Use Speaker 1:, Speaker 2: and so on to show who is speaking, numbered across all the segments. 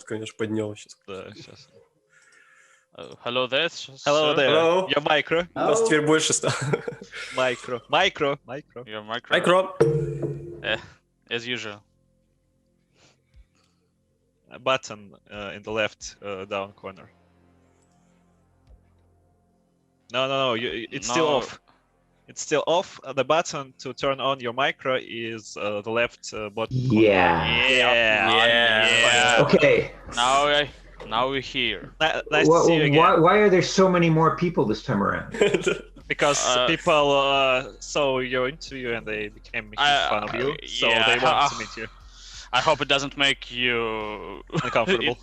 Speaker 1: конечно, поднял сейчас.
Speaker 2: Да, сейчас.
Speaker 3: Hello there.
Speaker 2: Hello there.
Speaker 1: Hello.
Speaker 2: Your micro.
Speaker 1: У нас теперь больше стало.
Speaker 2: Micro.
Speaker 3: Your micro.
Speaker 1: Micro.
Speaker 3: As usual.
Speaker 2: A button in the left down corner. No. It's still off. It's still off. The button to turn on your micro is the left bottom.
Speaker 3: Yeah.
Speaker 4: Okay.
Speaker 3: Now we're here.
Speaker 2: Nice to see you again.
Speaker 4: Why are there so many more people this time around?
Speaker 2: Because people saw your interview and they became making fun of you, so they wanted to meet you.
Speaker 3: I hope it doesn't make you
Speaker 2: Uncomfortable.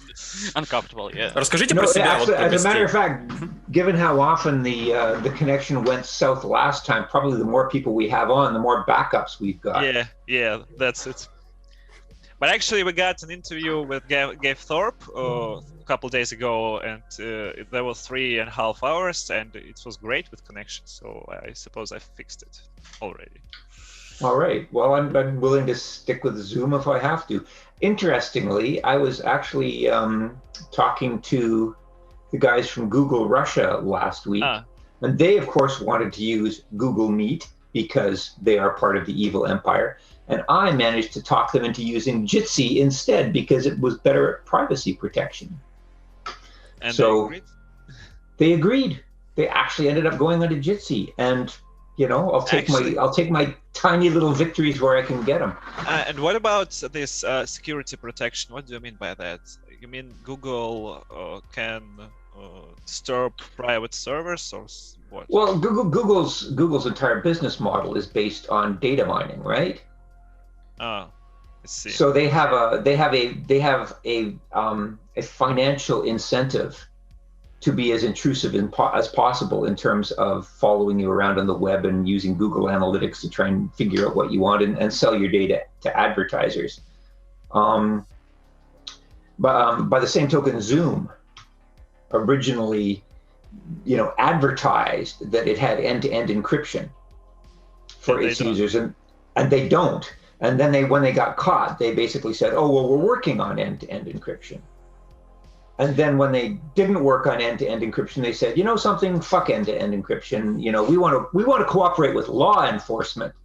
Speaker 3: Uncomfortable, yeah.
Speaker 1: Расскажите про себя.
Speaker 4: Actually, as a matter of fact, given how often the connection went south last time, probably the more people we have on, the more backups we've got.
Speaker 2: Yeah, that's it. But actually, we got an interview with Gabe Thorpe a couple days ago, and there was 3.5 hours, and it was great with connection. So I suppose I fixed it already.
Speaker 4: All right. Well, I'm willing to stick with Zoom if I have to. Interestingly, I was actually talking to the guys from Google Russia last week, and they, of course, wanted to use Google Meet because they are part of the evil empire. And I managed to talk them into using Jitsi instead because it was better at privacy protection.
Speaker 2: And
Speaker 4: so they agreed. They actually ended up going onto Jitsi, and you know, I'll take my tiny little victories where I can get them.
Speaker 2: And what about this security protection? What do you mean by that? You mean Google can disturb private servers, or what?
Speaker 4: Well, Google's entire business model is based on data mining, right?
Speaker 2: I see.
Speaker 4: So they have a financial incentive to be as intrusive as possible in terms of following you around on the web and using Google Analytics to try and figure out what you want and sell your data to advertisers. But by the same token, Zoom originally, advertised that it had end-to-end encryption for its users, and they don't. And then when they got caught, they basically said, "Oh, well, we're working on end-to-end encryption." And then when they didn't work on end-to-end encryption, they said, "You know something? Fuck end-to-end encryption. We want to cooperate with law enforcement."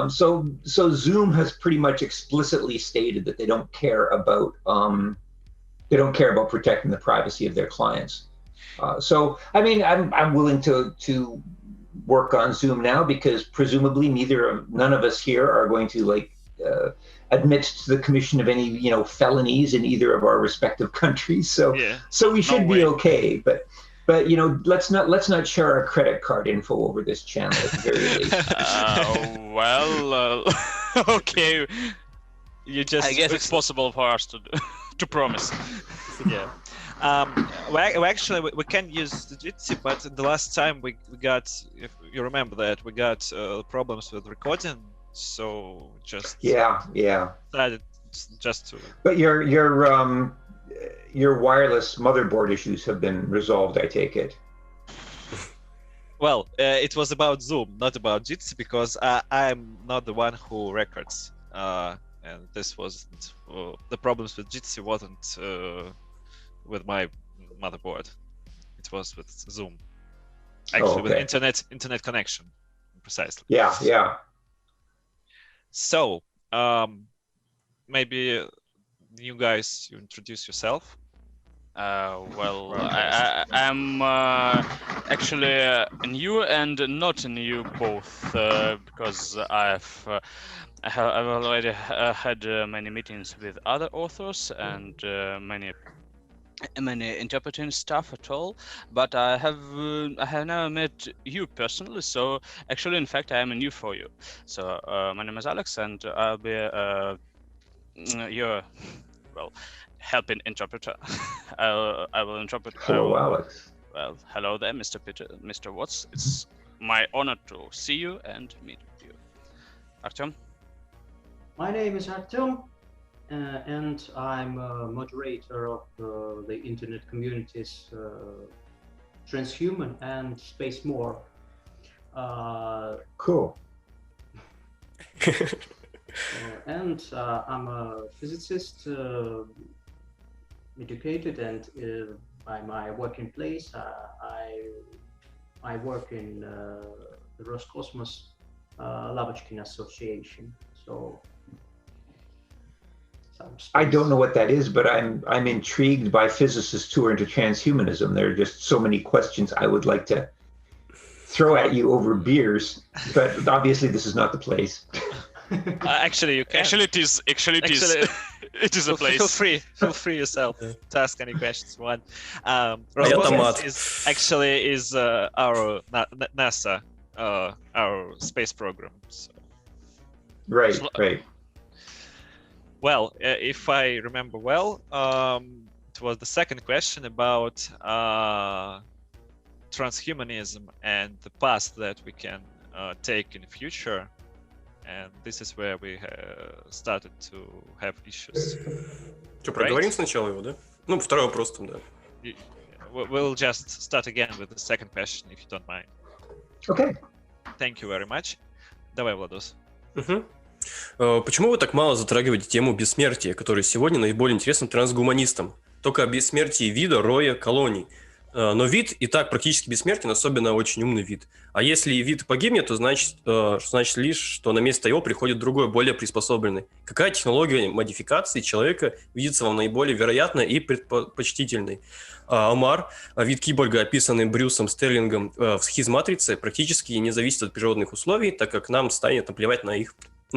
Speaker 4: So Zoom has pretty much explicitly stated that they don't care about protecting the privacy of their clients. So I mean, I'm willing to work on Zoom now because presumably none of us here are going to admit to the commission of any felonies in either of our respective countries. So we should be okay. But let's not share our credit card info over this channel at the very least.
Speaker 3: Okay. I guess it's possible for us to promise.
Speaker 2: Yeah. We can use the Jitsi, but the last time we got, if you remember that, we got problems with recording. So just decided just to.
Speaker 4: But your wireless motherboard issues have been resolved, I take it.
Speaker 2: Well, it was about Zoom, not about Jitsi, because I'm not the one who records, and this wasn't the problems with Jitsi wasn't with my motherboard. It was with Zoom, actually with internet connection, precisely.
Speaker 4: Yeah.
Speaker 2: So, maybe you guys, you introduce yourself.
Speaker 3: I'm actually new and not new both, because I've already had many meetings with other authors and many interpreting stuff at all, but I have never met you personally. So actually, in fact, I am new for you. So my name is Alex, and I'll be your helping interpreter. I will interpret.
Speaker 4: Hello, Alex.
Speaker 3: Well, hello there, Mr. Uots. It's my honor to see you and meet you. Artyom?
Speaker 5: My name is Artyom, and I'm a moderator of the internet communities Transhuman and Space More.
Speaker 4: Cool.
Speaker 5: And I'm a physicist, educated, and by my working place, I work in the Roscosmos Lavochkin Association. So
Speaker 4: I don't know what that is, but I'm intrigued by physicists who are into transhumanism. There are just so many questions I would like to throw at you over beers, but obviously this is not the place.
Speaker 2: Actually, you can.
Speaker 3: Actually, it is. It is a place.
Speaker 2: Feel free yourself to ask any questions you want.
Speaker 1: Автомат.
Speaker 2: is our NASA, our space program. So.
Speaker 4: Right.
Speaker 2: Well, if I remember well, it was the second question about transhumanism and the path that we can take in the future. And this is where we started to have issues.
Speaker 1: Что, проговорим сначала его, да? Ну, второй вопрос там, да.
Speaker 2: We'll just start again with the second question, if you don't mind.
Speaker 4: Okay.
Speaker 2: Thank you very much. Давай, Владос.
Speaker 1: Почему вы так мало затрагиваете тему бессмертия, которая сегодня наиболее интересна трансгуманистам? Только о бессмертии вида, роя, колоний. Но вид и так практически бессмертен, особенно очень умный вид. А если вид погибнет, то значит лишь, что на место его приходит другой, более приспособленный. Какая технология модификации человека видится вам наиболее вероятной и предпочтительной? Омар, вид киборга, описанный Брюсом Стерлингом в «Схизматрице», практически не зависит от природных условий, так как нам станет наплевать на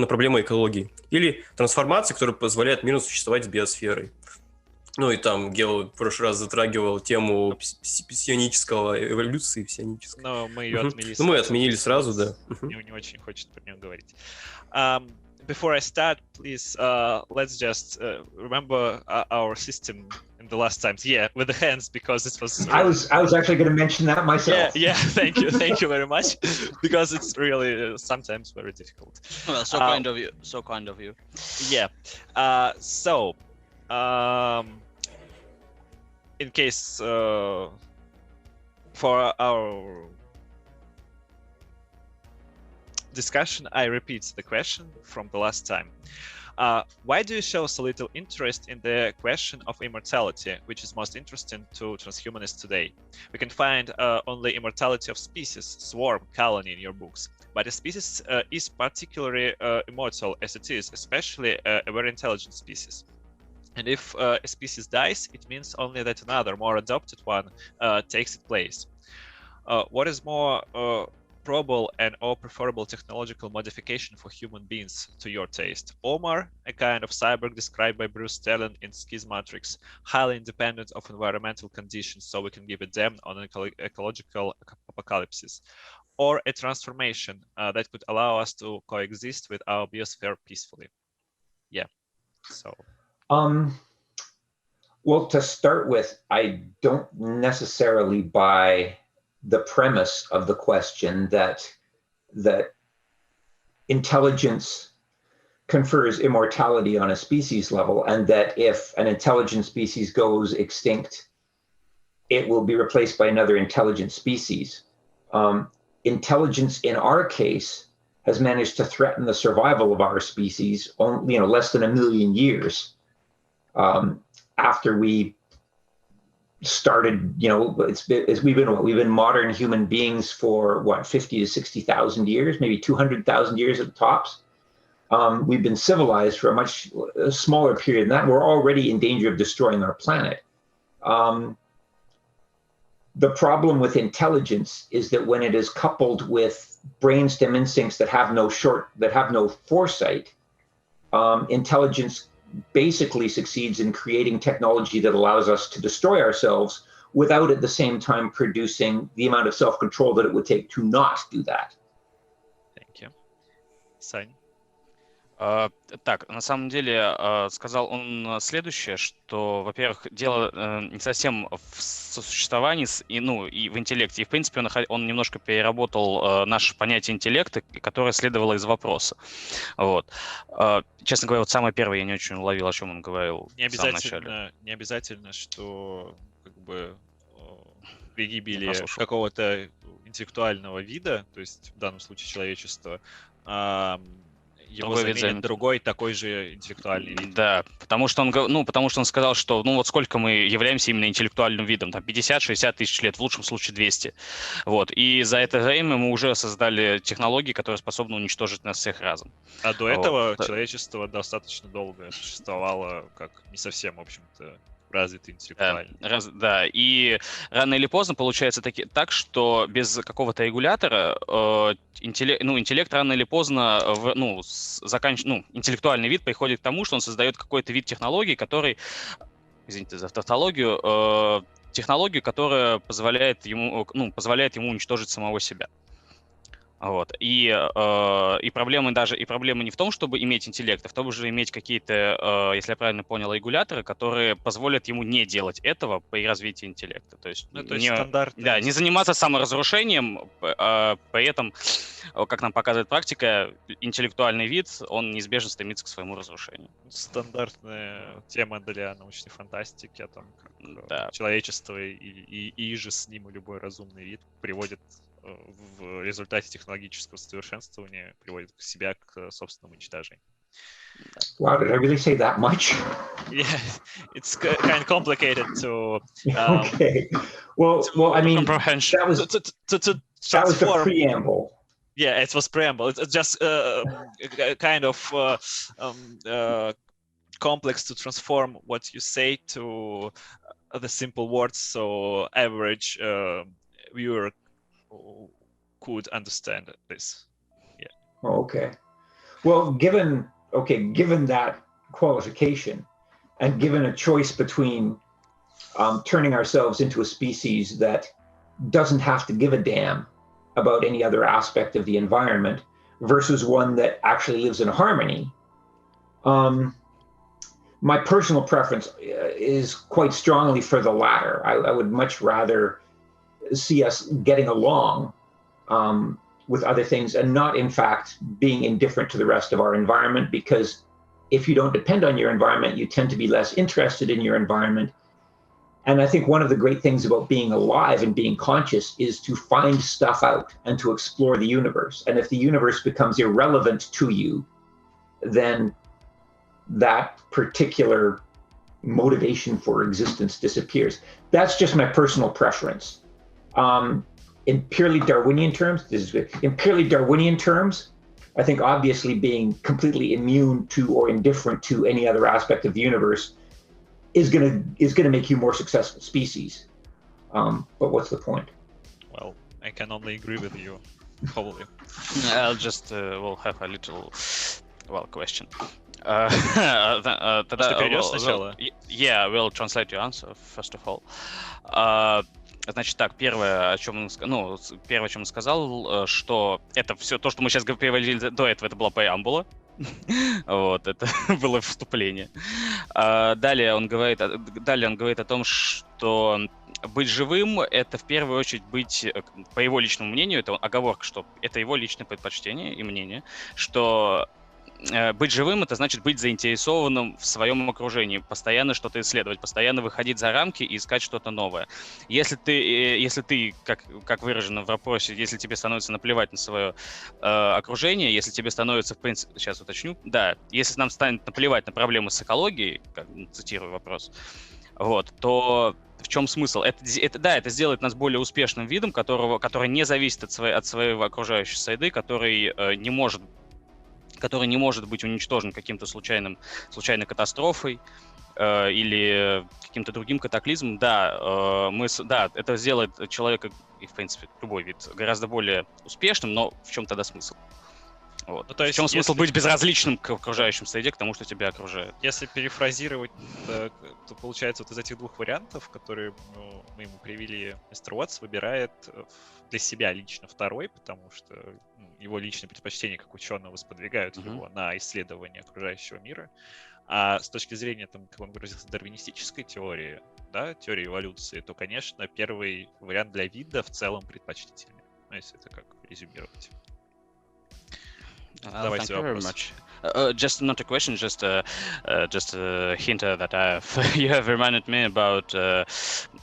Speaker 1: проблемы экологии. Или трансформация, которая позволяет миру существовать с биосферой. Ну и там Гео в прошлый раз затрагивал тему псионического эволюции, псионической.
Speaker 2: Но мы ее отменили.
Speaker 1: Ну, мы отменили сразу, да.
Speaker 2: Не очень хочет про нее говорить. Before I start, please, let's just remember our system in the last times. Yeah, with the hands, because it was.
Speaker 4: I was actually going to mention that myself.
Speaker 2: Yeah. Thank you very much, because it's really sometimes very difficult.
Speaker 3: Well, so kind of you.
Speaker 2: Yeah. In case for our discussion, I repeat the question from the last time. Why do you show so little interest in the question of immortality, which is most interesting to transhumanists today? We can find only immortality of species, swarm, colony in your books. But a species is particularly immortal as it is, especially a very intelligent species. And if a species dies, it means only that another, more adopted one, takes its place. What is more probable and or preferable technological modification for human beings to your taste? Omar, a kind of cyborg described by Bruce Sterling in Schismatrix, highly independent of environmental conditions, so we can give a damn on an ecological apocalypse. Or a transformation that could allow us to coexist with our biosphere peacefully. Yeah, so...
Speaker 4: Well, to start with, I don't necessarily buy the premise of the question that intelligence confers immortality on a species level, and that if an intelligent species goes extinct, it will be replaced by another intelligent species. Intelligence in our case has managed to threaten the survival of our species only, less than 1 million years. After we started, we've been modern human beings for 50 to 60,000 years, maybe 200,000 years at the tops. We've been civilized for a much smaller period than that. We're already in danger of destroying our planet. The problem with intelligence is that when it is coupled with brainstem instincts that have no foresight, intelligence basically succeeds in creating technology that allows us to destroy ourselves without at the same time producing the amount of self-control that it would take to not do that.
Speaker 2: Thank you. Sань?
Speaker 3: Так, на самом деле, сказал он следующее, что, во-первых, дело не совсем в сосуществовании и в интеллекте. И, в принципе, он немножко переработал наше понятие интеллекта, которое следовало из вопроса. Вот. Честно говоря, самое первое я не очень уловил, о чем он говорил в самом начале.
Speaker 2: Не обязательно, что при гибели какого-то интеллектуального вида, то есть в данном случае человечества, его заменит другой такой же интеллектуальный вид.
Speaker 3: Да, потому что он сказал, что вот сколько мы являемся именно интеллектуальным видом, там 50-60 тысяч лет, в лучшем случае 200. Вот, и за это время мы уже создали технологии, которые способны уничтожить нас всех разом.
Speaker 2: А до этого человечество достаточно долго существовало как не совсем, в общем-то, развитый интеллектуально.
Speaker 3: Да, и рано или поздно получается так, что без какого-то регулятора интеллект рано или поздно, интеллектуальный вид приходит к тому, что он создает какой-то вид технологии, который, извините за тавтологию, технологию, которая позволяет ему уничтожить самого себя. Вот. И проблема не в том, чтобы иметь интеллект, а в том, чтобы иметь какие-то, если я правильно понял, регуляторы, которые позволят ему не делать этого при развитии интеллекта. То есть, не заниматься саморазрушением, при этом, как нам показывает практика, интеллектуальный вид, он неизбежно стремится к своему разрушению.
Speaker 2: Стандартная тема для научной фантастики о том, как человечество и же с ним любой разумный вид приводит в результате технологического совершенствования приводит себя к собственному уничтожению.
Speaker 4: Wow, did I really say that much?
Speaker 2: Yeah, it's kind of complicated to.
Speaker 4: Okay. Well, I mean,
Speaker 3: comprehension.
Speaker 4: That was the preamble.
Speaker 2: Yeah, it was preamble. It's just kind of complex to transform what you say to the simple words, so average viewer could understand this. Yeah.
Speaker 4: Okay. Well, given that qualification, and given a choice between turning ourselves into a species that doesn't have to give a damn about any other aspect of the environment versus one that actually lives in harmony, my personal preference is quite strongly for the latter. I would much rather see us getting along with other things and not, in fact, being indifferent to the rest of our environment, because if you don't depend on your environment, you tend to be less interested in your environment. And I think one of the great things about being alive and being conscious is to find stuff out and to explore the universe. And if the universe becomes irrelevant to you, then that particular motivation for existence disappears. That's just my personal preference. In purely Darwinian terms, I think obviously being completely immune to or indifferent to any other aspect of the universe is gonna make you more successful species. But what's the point?
Speaker 2: Well, I can only agree with you, probably.
Speaker 3: I'll just we'll have a little question. Yeah, we'll translate your answer first of all. Значит так, первое, о чем он сказал, что это все то, что мы сейчас говорили до этого, это была преамбула. Вот, это было вступление. Далее он говорит о том, что быть живым — это в первую очередь быть, по его личному мнению, это оговорка, что это его личное предпочтение и мнение, что быть живым — это значит быть заинтересованным в своем окружении, постоянно что-то исследовать, постоянно выходить за рамки и искать что-то новое. Если ты, как выражено в вопросе, если тебе становится наплевать на свое окружение, если тебе становится, в принципе, сейчас уточню, да, если нам станет наплевать на проблемы с экологией, цитирую вопрос, вот, то в чем смысл? Это сделает нас более успешным видом, который не зависит от своей окружающей среды, который не может быть уничтожен каким-то случайной катастрофой или каким-то другим катаклизмом. Это сделает человека, и в принципе любой вид, гораздо более успешным, но в чем тогда смысл? Вот. Ну, то есть, в чем смысл быть безразличным к окружающей среде, к тому, что тебя окружает?
Speaker 2: Если перефразировать, то получается вот из этих двух вариантов, которые мы ему привели, мистер Уоттс выбирает для себя лично второй, потому что его личные предпочтения как ученого сподвигают его на исследование окружающего мира. А с точки зрения, как он выразился, дарвинистической теории, да, теории эволюции, то, конечно, первый вариант для вида в целом предпочтительнее. Ну, если это как резюмировать.
Speaker 3: Thank you very much. Just not a question, just a hint that you have reminded me about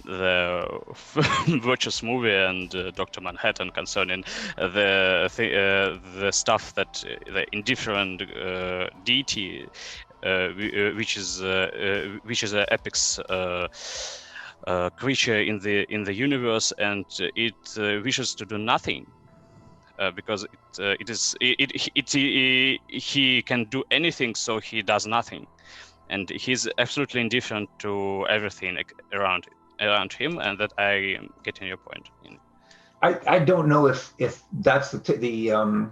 Speaker 3: the Virtuous movie and Dr. Manhattan concerning the stuff that the indifferent deity, which is an apex creature in the universe, and it wishes to do nothing. Because he can do anything, so he does nothing, and he's absolutely indifferent to everything around him, and that I am getting your point.
Speaker 4: I don't know if that's the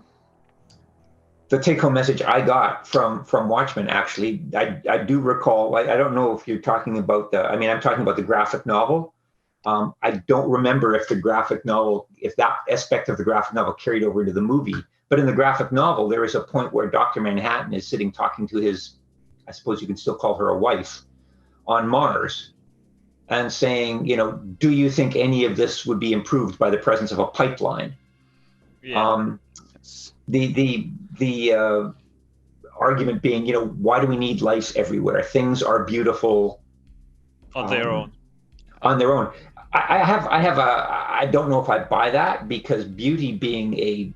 Speaker 4: take-home message I got from Watchmen. Actually, I do recall. I don't know if you're talking about I'm talking about the graphic novel. I don't remember if that aspect of the graphic novel carried over into the movie. But in the graphic novel, there is a point where Dr. Manhattan is sitting talking to his, I suppose you can still call her a wife, on Mars, and saying, do you think any of this would be improved by the presence of a pipeline?
Speaker 2: Yeah.
Speaker 4: The argument being, why do we need lights everywhere? Things are beautiful
Speaker 2: on their own.
Speaker 4: On their own. I don't know if I buy that, because beauty being a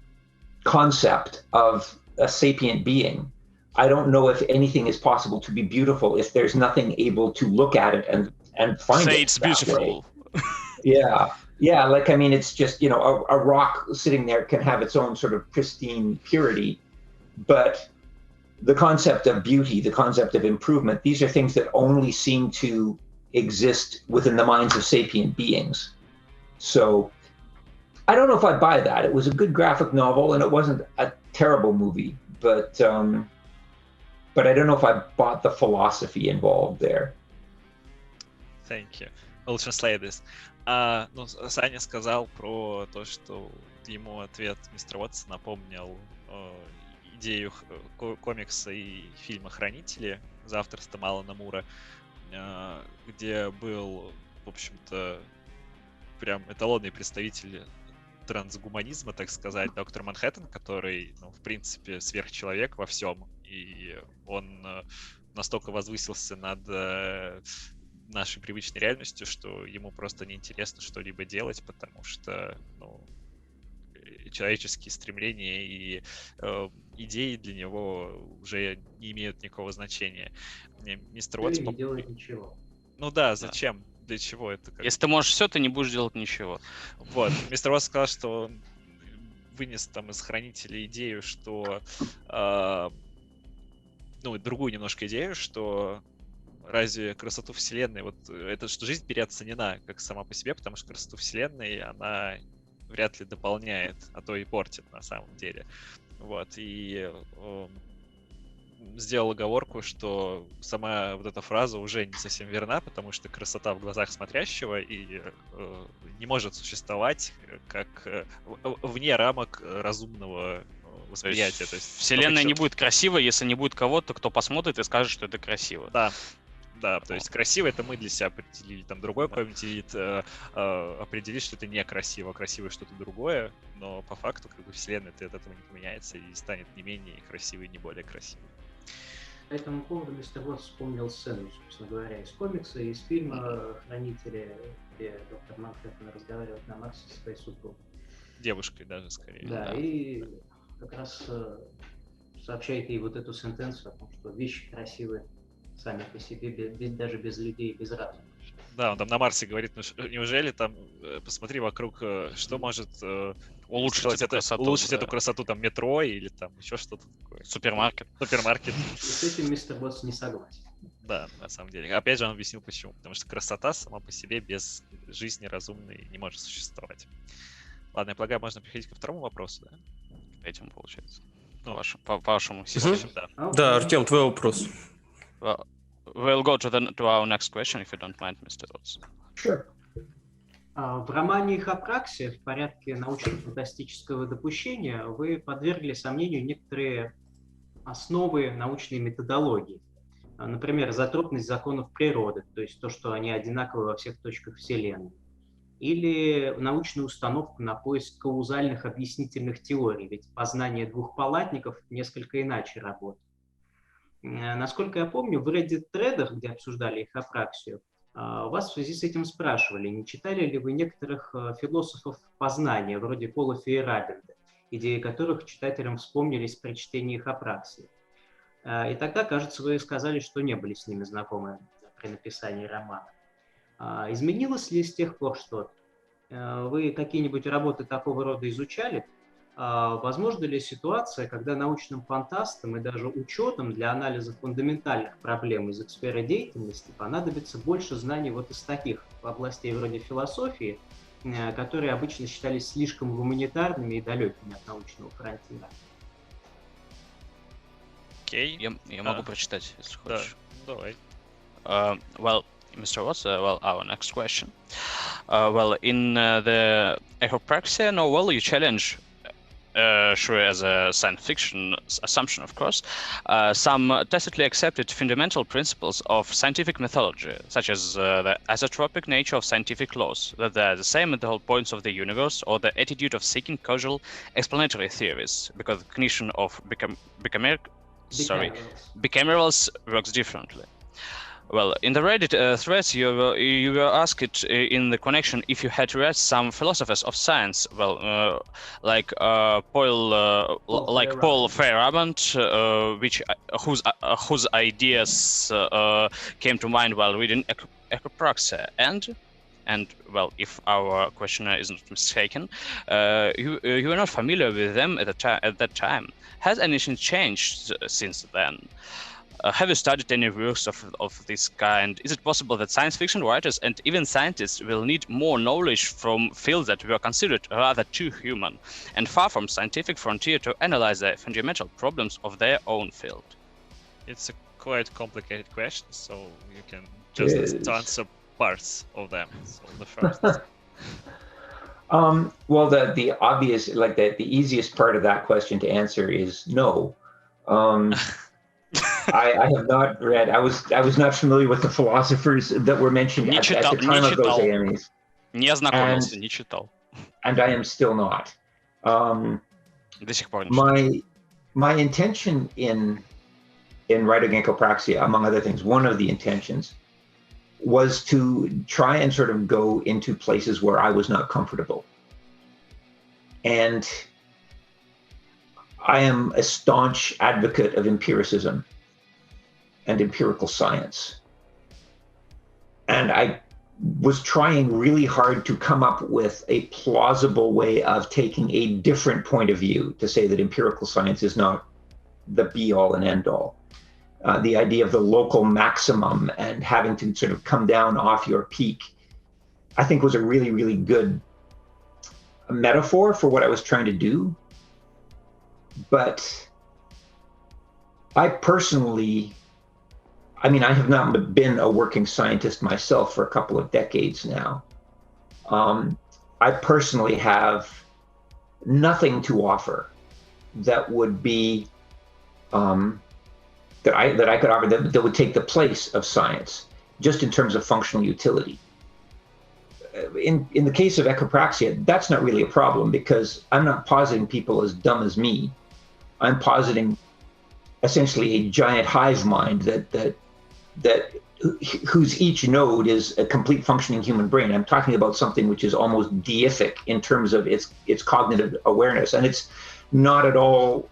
Speaker 4: concept of a sapient being, I don't know if anything is possible to be beautiful if there's nothing able to look at it and find
Speaker 3: Say
Speaker 4: it.
Speaker 3: it's beautiful.
Speaker 4: Yeah. It's just, a rock sitting there can have its own sort of pristine purity, but the concept of beauty, the concept of improvement, these are things that only seem to exist within the minds of sapient beings. So I don't know if I buy that. It was a good graphic novel and it wasn't a terrible movie, but I don't know if I bought the philosophy involved there.
Speaker 2: Thank you. We'll translate this. Саня сказал про то, что ему ответ мистера Уоттса напомнил идею комикса и фильма «Хранители» за авторством Алана Мура, где был, в общем-то, прям эталонный представитель трансгуманизма, так сказать, доктор Манхэттен, который, в принципе, сверхчеловек во всем, и он настолько возвысился над нашей привычной реальностью, что ему просто неинтересно что-либо делать, потому что, человеческие стремления и идеи для него уже не имеют никакого значения. Мистер Уоттс
Speaker 5: не делает ничего.
Speaker 2: Зачем? Для чего это?
Speaker 3: Если ты можешь все, ты не будешь делать ничего.
Speaker 2: Вот. Мистер Уоттс сказал, что он вынес там из хранителей идею, что другую немножко идею, что разве красоту Вселенной, это что жизнь переоценена как сама по себе, потому что красоту Вселенной она вряд ли дополняет, а то и портит на самом деле. Вот. И сделал оговорку, что сама эта фраза уже не совсем верна, потому что красота в глазах смотрящего и не может существовать как вне рамок разумного восприятия. То есть
Speaker 3: Вселенная не будет красивой, если не будет кого-то, кто посмотрит и скажет, что это красиво.
Speaker 2: Да, то есть красиво это мы для себя определили, там другой какой-нибудь определит, что это некрасиво, красиво что-то другое, но по факту Вселенная от этого не поменяется и станет не менее красивой, не более красивой.
Speaker 5: По этому поводу мистер Уоттс вспомнил сцену, собственно говоря, из комикса, из фильма «Хранители», где доктор Манхэттен разговаривает на Марсе со своей супругой.
Speaker 2: Девушкой даже, скорее.
Speaker 5: Да, и как раз сообщает ей эту сентенцию о том, что вещи красивые сами по себе, даже без людей, без разума.
Speaker 2: Да, он там на Марсе говорит, неужели там, посмотри вокруг, что может улучшить эту красоту, там, метро или там еще что-то такое.
Speaker 3: Супермаркет.
Speaker 5: И с этим мистер Уоттс не согласен.
Speaker 2: Да, на самом деле. Опять же, он объяснил почему. Потому что красота сама по себе без жизни разумной не может существовать. Ладно, я полагаю, можно переходить ко второму вопросу, да?
Speaker 3: К третьему, получается. По вашему системе.
Speaker 1: Да, Артем, твой вопрос.
Speaker 3: We'll go to our next question, if you don't mind, Mr. Uots.
Speaker 4: Sure.
Speaker 5: В романе «Апраксия» в порядке научно-фантастического допущения вы подвергли сомнению некоторые основы научной методологии. Например, затропность законов природы, то есть то, что они одинаковы во всех точках Вселенной. Или научную установку на поиск каузальных объяснительных теорий, ведь познание двух палатников несколько иначе работает. Насколько я помню, в Reddit-тредах, где обсуждали их апраксию, Вас в связи с этим спрашивали, не читали ли вы некоторых философов познания, вроде Пола Фейерабенда, идеи которых читателям вспомнились при чтении их апраксии. И тогда, кажется, вы сказали, что не были с ними знакомы при написании романа. Изменилось ли с тех пор что-то? Вы какие-нибудь работы такого рода изучали? Возможно ли ситуация, когда научным фантастам и даже ученым для анализа фундаментальных проблем из их сферы деятельности понадобится больше знаний вот из таких областей вроде философии, которые обычно считались слишком гуманитарными и далекими от научного фронтира?
Speaker 2: Окей.
Speaker 3: Я могу прочитать, если хочешь.
Speaker 2: Да, давай.
Speaker 3: Well, Mr. Watts, our next question. Well, in the Echopraxia novel, you challenge, sure, as a science fiction assumption, of course, some tacitly accepted fundamental principles of scientific methodology, such as the isotropic nature of scientific laws, that they are the same at the whole points of the universe, or the attitude of seeking causal explanatory theories, because the cognition of bicamerals works differently. Well, in the Reddit threads, you were asked in the connection if you had read some philosophers of science, well, like Paul Feyerabend, whose ideas came to mind while reading Echopraxia, and well, if our questioner is not mistaken, you were not familiar with them at that time. Has anything changed since then? Have you studied any works of this kind? Is it possible that science fiction writers and even scientists will need more knowledge from fields that were considered rather too human and far from scientific frontier to analyze the fundamental problems of their own field?
Speaker 2: It's a quite complicated question, so you can just answer parts of them. So the first.
Speaker 4: Well, the obvious, like the easiest part of that question to answer is no. I have not read. I was not familiar with the philosophers that were mentioned at the time of those AMAs.
Speaker 3: Не ознакомился, не читал.
Speaker 4: And I am still not.
Speaker 3: До сих пор не читал.
Speaker 4: My intention in writing Echopraxia, among other things, one of the intentions was to try and sort of go into places where I was not comfortable. And I am a staunch advocate of empiricism and empirical science. And I was trying really hard to come up with a plausible way of taking a different point of view to say that empirical science is not the be-all and end-all. The idea of the local maximum and having to sort of come down off your peak, I think was a really, really good metaphor for what I was trying to do. But I personally, I mean, I have not been a working scientist myself for a couple of decades now. I personally have nothing to offer that would be, that I could offer that would take the place of science, just in terms of functional utility. In the case of Echopraxia, that's not really a problem, because I'm not positing people as dumb as me. I'm positing essentially a giant hive mind whose each node is a complete functioning human brain. I'm talking about something which is almost deific in terms of its cognitive awareness, and it's not at all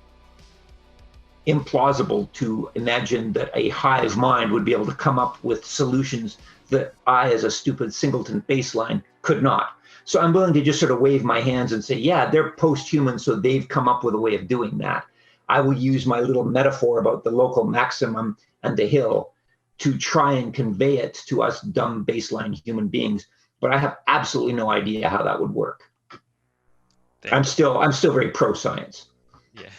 Speaker 4: implausible to imagine that a hive mind would be able to come up with solutions that I, as a stupid singleton baseline, could not. So I'm willing to just sort of wave my hands and say, yeah, they're post-human, so they've come up with a way of doing that. I will use my little metaphor about the local maximum and the hill to try and convey it to us dumb baseline human beings, but I have absolutely no idea how that would work. I'm still very pro-science.
Speaker 2: Yeah.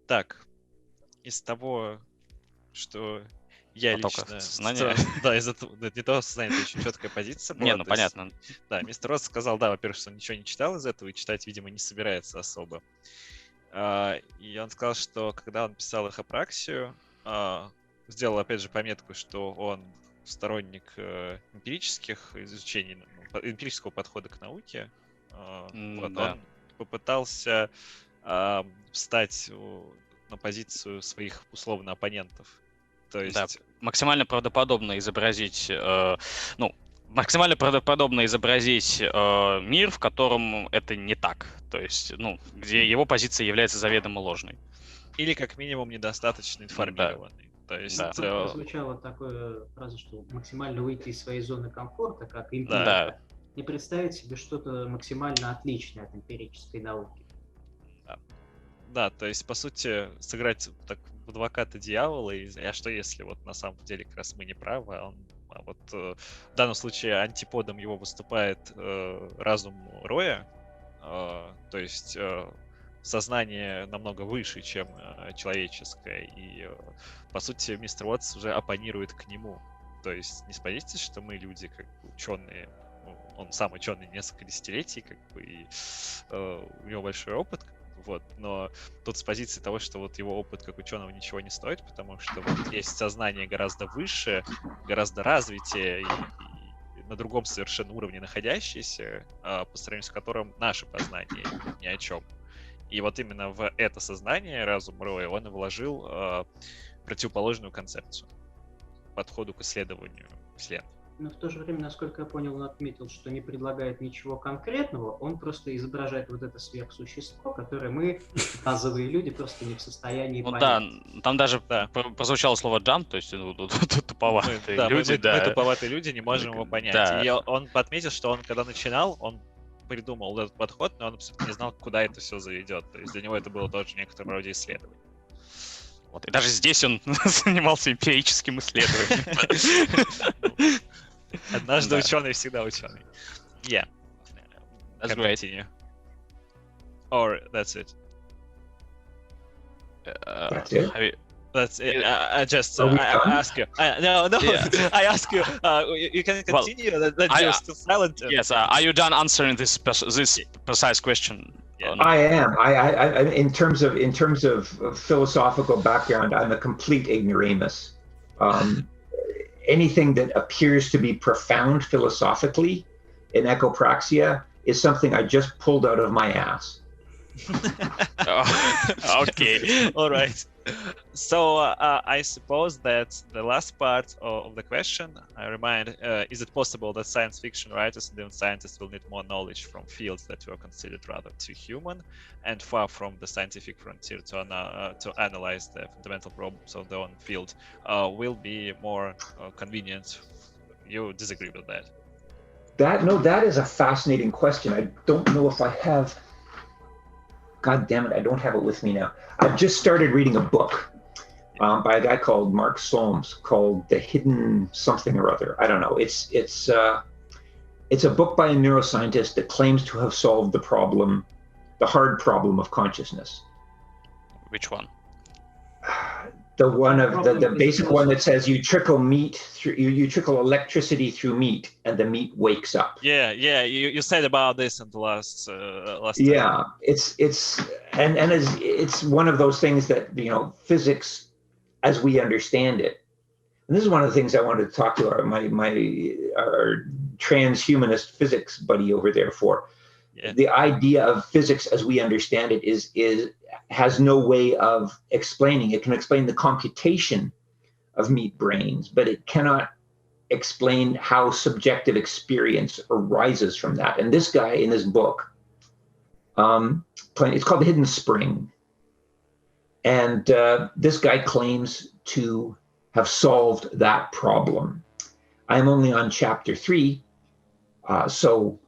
Speaker 2: Так, из того, что я лично... Да, из этого, не того сознания, это очень четкая позиция была.
Speaker 3: Не, ну понятно.
Speaker 2: Да, мистер Уоттс сказал, да, во-первых, что он ничего не читал из этого и читать, видимо, не собирается особо. И он сказал, что когда он писал Эхопраксию, сделал, опять же, пометку, что он сторонник эмпирических изучений, эмпирического подхода к науке. Вот, да. Он попытался встать на позицию своих условно оппонентов. То есть
Speaker 3: максимально правдоподобно изобразить, мир, в котором это не так, то есть, где его позиция является заведомо ложной.
Speaker 2: Или как минимум недостаточно информированный. То есть...
Speaker 5: Прозвучала такая фраза, что максимально выйти из своей зоны комфорта, как эмпирика.
Speaker 3: Да.
Speaker 5: Не представить себе что-то максимально отличное от эмпирической науки.
Speaker 2: Да, то есть, по сути, сыграть так в адвоката дьявола, а что если вот на самом деле как раз мы не правы, а вот в данном случае антиподом его выступает разум Роя, то есть сознание намного выше, чем человеческое, и, по сути, мистер Уоттс уже оппонирует к нему. То есть не с позиции, что мы люди, как бы ученые, он сам ученый несколько десятилетий, как бы, и у него большой опыт, вот, но тут с позиции того, что вот его опыт как ученого ничего не стоит, потому что вот есть сознание гораздо выше, гораздо развитее и на другом совершенно уровне находящееся, по сравнению с которым наше познание ни о чем. И вот именно в это сознание разум Роя он и вложил противоположную концепцию подходу к исследованию Вселенной.
Speaker 5: Но в то же время, насколько я понял, он отметил, что не предлагает ничего конкретного, он просто изображает вот это сверхсущество, которое мы, базовые люди, просто не в состоянии понять.
Speaker 3: Да, там даже прозвучало слово «джамп», то есть туповатые люди.
Speaker 2: Мы туповатые люди, не можем его понять.
Speaker 3: Да.
Speaker 2: И он отметил, что он, когда начинал, он придумал этот подход, но он абсолютно не знал, куда это все заведет. То есть для него это было тоже в некотором роде исследование.
Speaker 3: Вот. И даже здесь он занимался эмпирическим исследованием.
Speaker 2: Однажды ученый, всегда ученый. Yeah.
Speaker 3: That's great.
Speaker 2: Continue. Or that's it.
Speaker 4: That's it?
Speaker 2: That's it. I just
Speaker 4: Are we
Speaker 2: I
Speaker 4: done?
Speaker 2: ask you. No.
Speaker 3: Yeah.
Speaker 2: I ask you. You can continue. Then you're still silent.
Speaker 3: Yes, are you done answering this precise question?
Speaker 2: Yeah.
Speaker 4: I am. I in terms of philosophical background, I'm a complete ignoramus. Anything that appears to be profound philosophically in echopraxia is something I just pulled out of my ass.
Speaker 3: Okay.
Speaker 2: All right. So I suppose that the last part of the question, I remind, is it possible that science fiction writers and even scientists will need more knowledge from fields that were considered rather too human and far from the scientific frontier to analyze the fundamental problems of their own field will be more convenient? You disagree with that?
Speaker 4: That is a fascinating question. I don't know if I have. God damn it, I don't have it with me now. I've just started reading a book by a guy called Mark Solms called The Hidden Something or Other. I don't know. It's a book by a neuroscientist that claims to have solved the hard problem of consciousness.
Speaker 3: Which one?
Speaker 4: The one of the basic one that says you trickle meat through you trickle electricity through meat and the meat wakes up.
Speaker 2: Yeah. You said about this in the last
Speaker 4: Yeah,
Speaker 2: time.
Speaker 4: it's one of those things that physics as we understand it. And this is one of the things I wanted to talk to our transhumanist physics buddy over there for. Yeah. The idea of physics as we understand it has no way of explaining. It can explain the computation of meat brains, but it cannot explain how subjective experience arises from that. And this guy in his book, it's called The Hidden Spring. And this guy claims to have solved that problem. I'm only on chapter 3, so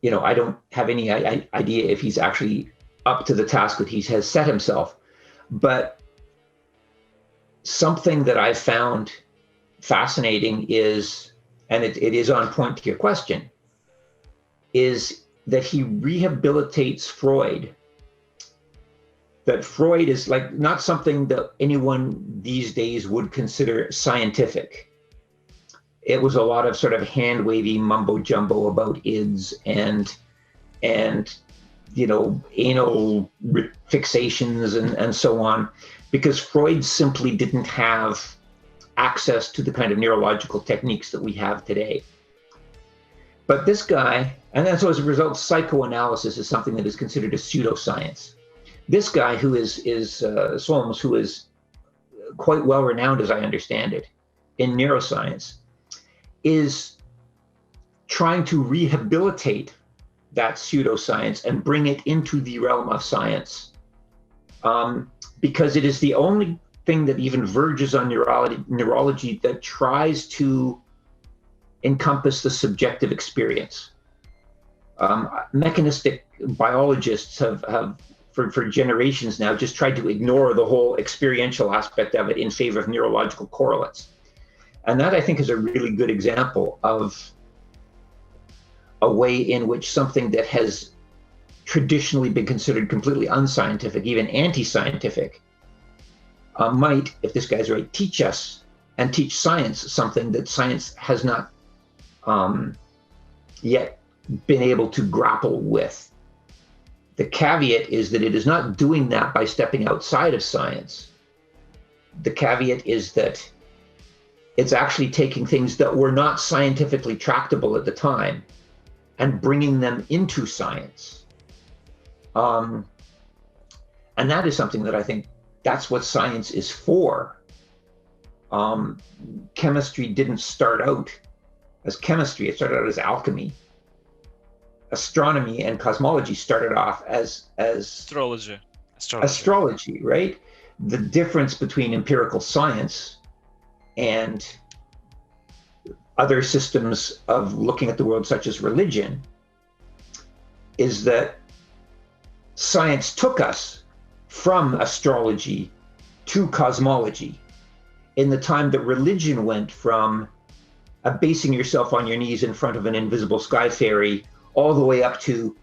Speaker 4: I don't have any idea if he's actually up to the task that he has set himself. But something that I found fascinating is, and it is on point to your question, is that he rehabilitates Freud. That Freud is like not something that anyone these days would consider scientific. It was a lot of sort of hand-wavy mumbo jumbo about ids and anal fixations and so on, because Freud simply didn't have access to the kind of neurological techniques that we have today. But this guy, and then so as a result, psychoanalysis is something that is considered a pseudoscience. This guy who is Solms, who is quite well renowned, as I understand it, in neuroscience, is trying to rehabilitate that pseudoscience and bring it into the realm of science, because it is the only thing that even verges on neurology that tries to encompass the subjective experience. Mechanistic biologists have for generations now just tried to ignore the whole experiential aspect of it in favor of neurological correlates. And that, I think, is a really good example of a way in which something that has traditionally been considered completely unscientific, even anti-scientific, might, if this guy's right, teach us and teach science something that science has not yet been able to grapple with. The caveat is that it is not doing that by stepping outside of science. The caveat is that it's actually taking things that were not scientifically tractable at the time and bringing them into science. And that is something that I think that's what science is for. Chemistry didn't start out as chemistry, it started out as alchemy. Astronomy and cosmology started off as
Speaker 2: Astrology,
Speaker 4: right? The difference between empirical science and other systems of looking at the world, such as religion, is that science took us from astrology to cosmology in the time that religion went from abasing yourself on your knees in front of an invisible sky fairy all the way up to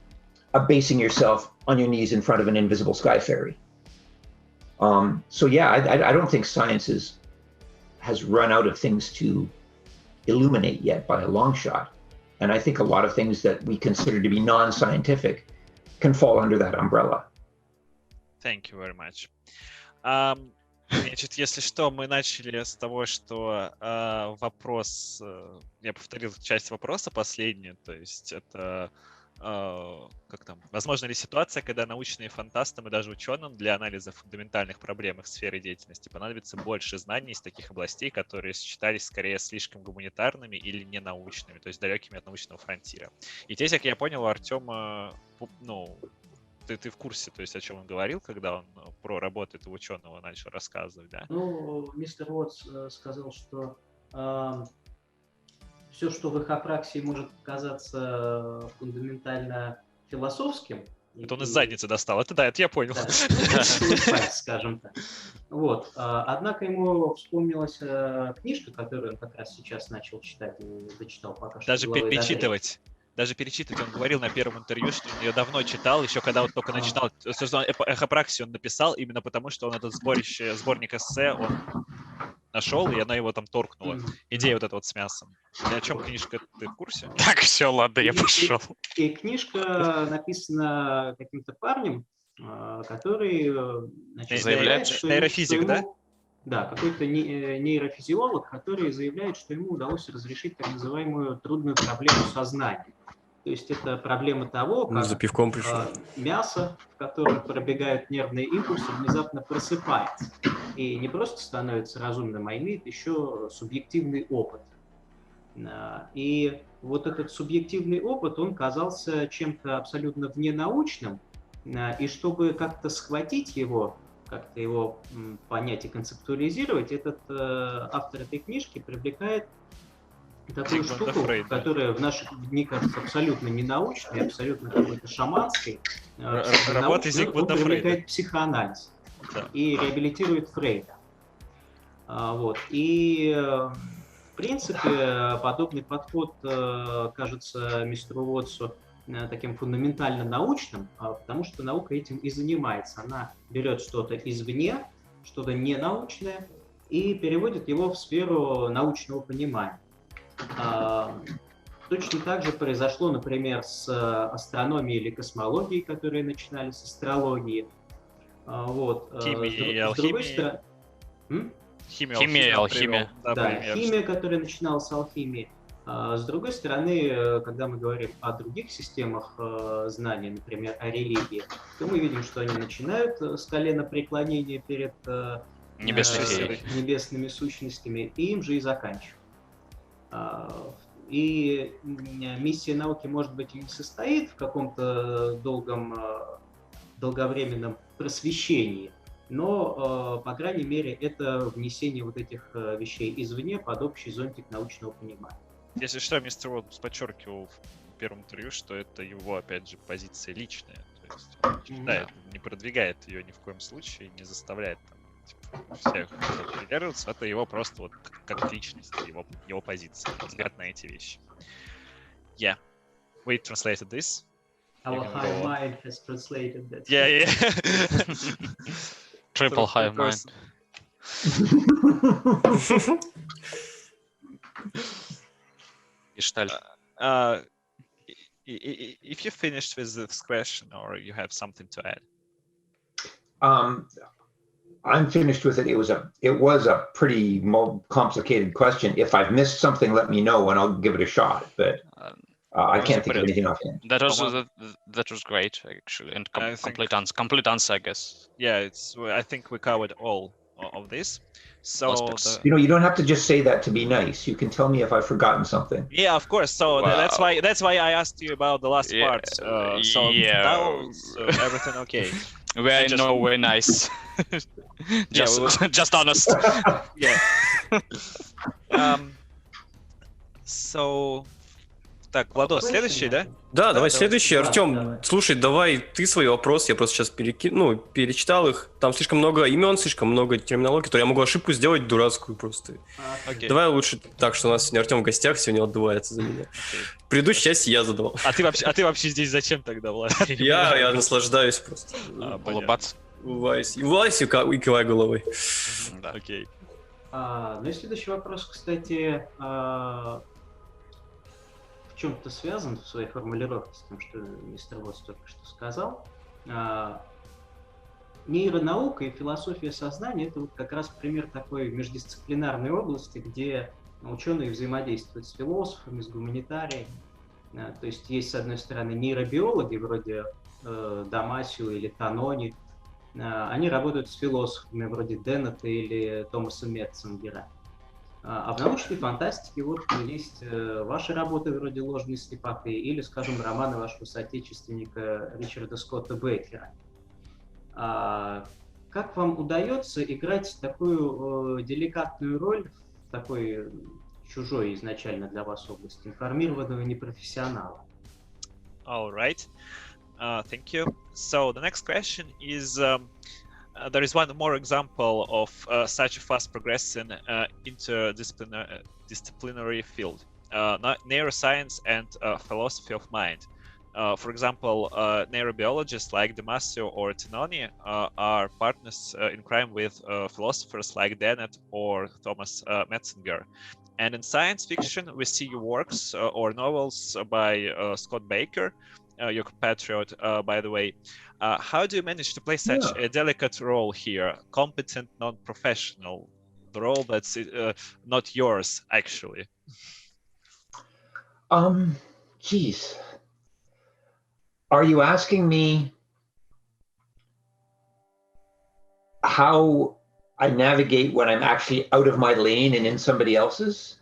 Speaker 4: abasing yourself on your knees in front of an invisible sky fairy. So yeah, I don't think science has run out of things to illuminate yet by a long shot. And I think a lot of things that we consider to be non-scientific can fall under that umbrella.
Speaker 2: Thank you very much. Значит, если что, мы начали с того, что вопрос, я повторил часть вопроса последнюю, то есть это как там, возможно ли ситуация, когда научные фантастам и даже ученым для анализа фундаментальных проблем их сферы деятельности понадобится больше знаний из таких областей, которые считались скорее слишком гуманитарными или ненаучными, то есть далекими от научного фронтира. И здесь, как я понял, у Артема, ну, ты в курсе, то есть о чем он говорил, когда он про работу этого ученого начал рассказывать, да?
Speaker 5: Ну, мистер Уоттс сказал, что все, что в их апраксии может казаться фундаментально философским.
Speaker 2: Это он из задницы достал, это да, это я понял.
Speaker 5: Да, скажем так. Вот. Однако ему вспомнилась книжка, которую он как раз сейчас начал читать, и дочитал пока что.
Speaker 2: Даже перечитывать. Даже перечитывать, он говорил на первом интервью, что он ее давно читал, еще когда вот только начинал, эхопраксию он написал, именно потому, что он этот сборник эссе он нашел, и она его там торкнула. Идея вот эта вот с мясом. И о чем книжка, ты в курсе?
Speaker 3: Так, все, ладно, я пошел.
Speaker 5: И книжка написана каким-то парнем, который
Speaker 2: заявляет, что нейрофизик, да?
Speaker 5: Да, какой-то нейрофизиолог, который заявляет, что ему удалось разрешить так называемую трудную проблему сознания. То есть это проблема того, как
Speaker 1: за пивком пришел.
Speaker 5: Мясо, в котором пробегают нервные импульсы, внезапно просыпается. И не просто становится разумным, а имеет еще субъективный опыт. И вот этот субъективный опыт, он казался чем-то абсолютно вненаучным. И чтобы как-то схватить его, как-то его понять и концептуализировать, этот автор этой книжки привлекает такую штуку, которая в наши дни кажется абсолютно ненаучной, абсолютно какой-то шаманской. Он привлекает психоанализ и реабилитирует Фрейда. Вот. И в принципе подобный подход кажется мистеру Уоттсу таким фундаментально научным, потому что наука этим и занимается. Она берет что-то извне, что-то ненаучное, и переводит его в сферу научного понимания. Точно так же произошло, например, с астрономией или космологией, которые начинали с астрологии. Вот. С другой стороны...
Speaker 3: Химия, алхимия.
Speaker 5: Да, химия, которая начиналась с алхимии. С другой стороны, когда мы говорим о других системах знаний, например, о религии, то мы видим, что они начинают с коленопреклонения перед небесными сущностями, и им же и заканчиваю. И миссия науки, может быть, и не состоит в каком-то долговременном просвещении, но, по крайней мере, это внесение вот этих вещей извне под общий зонтик научного понимания.
Speaker 2: Если что, мистер Уоттс подчеркивал в первом интервью, что это его, опять же, позиция личная. То есть он не читает, не продвигает ее ни в коем случае, не заставляет там, всех придерживаться. Это его просто вот как личность, его позиция, взгляд на эти вещи. Yeah, we translated this.
Speaker 5: Our high mind has translated that.
Speaker 2: Yeah.
Speaker 3: Triple high mind. Gestalt.
Speaker 2: If you finished with this question, or you have something to add?
Speaker 4: I'm finished with it. It was a pretty complicated question. If I've missed something, let me know and I'll give it a shot. But I can't think of anything offhand.
Speaker 3: That was great, actually, and complete answer, I guess.
Speaker 2: Yeah, I think we covered all of this. So
Speaker 4: you don't have to just say that to be nice. You can tell me if I've forgotten something.
Speaker 2: Yeah, of course. So that's why I asked you about the last part. So now everything okay?
Speaker 3: We're in no way nice. Just honest.
Speaker 2: Yeah. So. Так, Владос, следующий, да?
Speaker 1: Да, давай следующий. Артем, слушай, давай ты свой вопрос, я просто сейчас перечитал их. Там слишком много имен, слишком много терминологии, то я могу ошибку сделать дурацкую просто. Давай лучше так, что у нас сегодня Артем в гостях, сегодня отдувается за меня. Предыдущую часть я задавал.
Speaker 2: А ты вообще здесь зачем тогда, Влад?
Speaker 1: Я наслаждаюсь просто.
Speaker 3: Улыбаться.
Speaker 1: Улыбаюсь и киваю головой.
Speaker 2: Окей.
Speaker 5: Ну и следующий вопрос, кстати, в чем-то связан в своей формулировке с тем, что мистер Уоттс только что сказал. Нейронаука и философия сознания — это вот как раз пример такой междисциплинарной области, где ученые взаимодействуют с философами, с гуманитариями. То есть есть, с одной стороны, нейробиологи вроде Дамасио или Танони. Они работают с философами вроде Деннета или Томаса Метцингера. А в научной фантастике вот есть ваши работы вроде «Ложной слепоты» или, скажем, романы вашего соотечественника Ричарда Скотта Беккера. Как вам удается играть такую деликатную роль в такой чужой изначально для вас области, информированного непрофессионала?
Speaker 2: All right. Thank you. So the next question is, there is one more example of such a fast progressing interdisciplinary field, neuroscience and philosophy of mind. For example, neurobiologists like Damasio or Tinoni are partners in crime with philosophers like Dennett or Thomas Metzinger. And in science fiction, we see works or novels by Scott Baker, your compatriot, by the way. How do you manage to play such a delicate role here? Competent, non-professional, the role that's not yours, actually.
Speaker 4: Geez. Are you asking me how I navigate when I'm actually out of my lane and in somebody else's?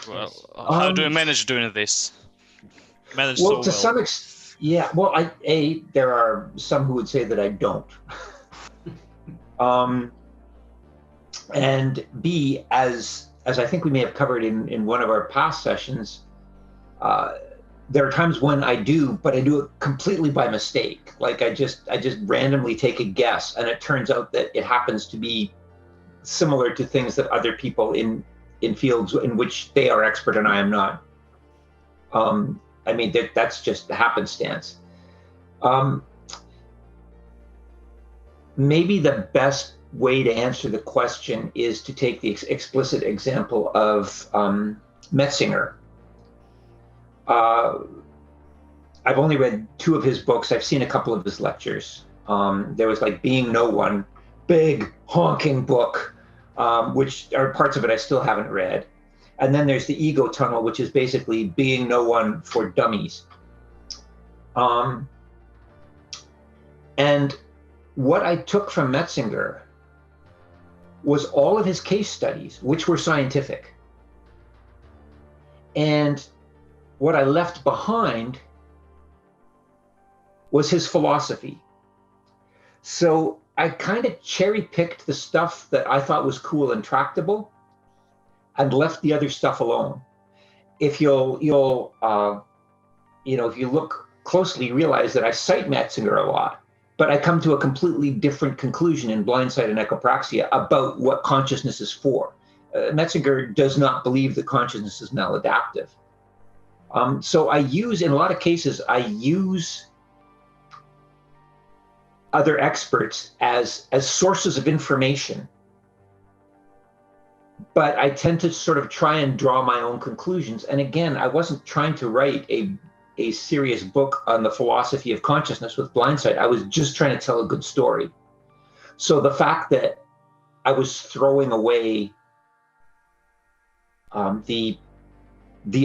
Speaker 3: Well, how do you manage doing this?
Speaker 4: Well, to some extent, yeah. Well, there are some who would say that I don't. And B, as I think we may have covered in one of our past sessions, there are times when I do, but I do it completely by mistake. Like I just randomly take a guess, and it turns out that it happens to be similar to things that other people in fields in which they are expert and I am not. I mean, that's just happenstance. Maybe the best way to answer the question is to take the explicit example of Metzinger. I've only read 2 of his books. I've seen a couple of his lectures. There was like Being No One, big honking book, which are parts of it I still haven't read. And then there's the Ego Tunnel, which is basically Being No One for dummies. And what I took from Metzinger was all of his case studies, which were scientific. And what I left behind was his philosophy. So I kind of cherry-picked the stuff that I thought was cool and tractable and left the other stuff alone. If you'll if you look closely, realize that I cite Metzinger a lot, but I come to a completely different conclusion in Blindsight and Echopraxia about what consciousness is for. Metzinger does not believe that consciousness is maladaptive. So I use, in a lot of cases, I use other experts as sources of information, but I tend to sort of try and draw my own conclusions. And again, I wasn't trying to write a serious book on the philosophy of consciousness with Blindsight. I was just trying to tell a good story. So the fact that I was throwing away the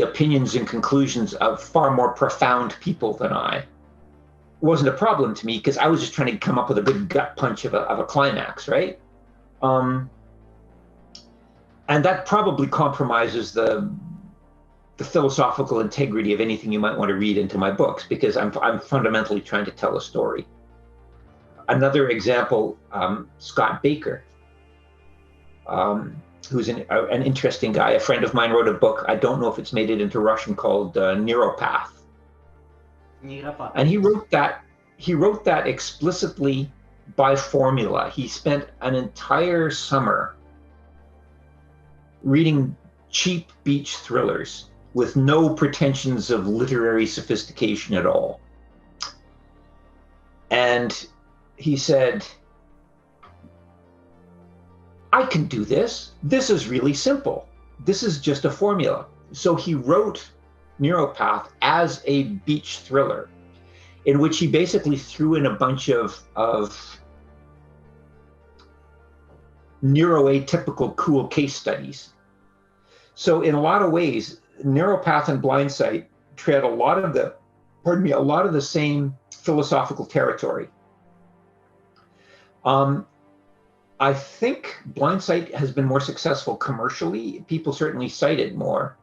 Speaker 4: opinions and conclusions of far more profound people than I wasn't a problem to me, because I was just trying to come up with a good gut punch of a climax, right? And that probably compromises the philosophical integrity of anything you might want to read into my books, because I'm fundamentally trying to tell a story. Another example, Scott Baker, who's an interesting guy. A friend of mine wrote a book, I don't know if it's made it into Russian, called Neuropath. And he wrote that explicitly by formula. He spent an entire summer reading cheap beach thrillers with no pretensions of literary sophistication at all. And he said, I can do this. This is really simple. This is just a formula. So he wrote Neuropath as a beach thriller, in which he basically threw in a bunch of neuroatypical cool case studies. So in a lot of ways, Neuropath and Blindsight tread a lot of the same philosophical territory. I think Blindsight has been more successful commercially. People certainly cite it more.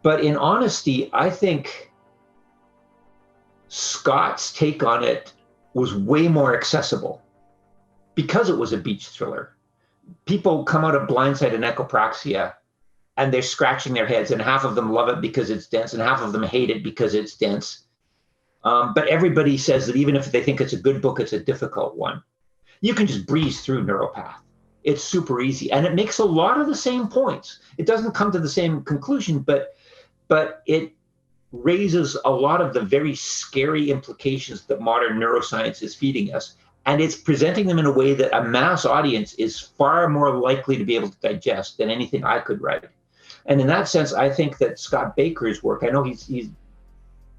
Speaker 4: But in honesty, I think Scott's take on it was way more accessible because it was a beach thriller. People come out of Blindsight and Echopraxia and they're scratching their heads, and half of them love it because it's dense and half of them hate it because it's dense. But everybody says that even if they think it's a good book, it's a difficult one. You can just breeze through Neuropath. It's super easy, and it makes a lot of the same points. It doesn't come to the same conclusion, but it raises a lot of the very scary implications that modern neuroscience is feeding us. And it's presenting them in a way that a mass audience is far more likely to be able to digest than anything I could write. And in that sense, I think that Scott Baker's work, I know he's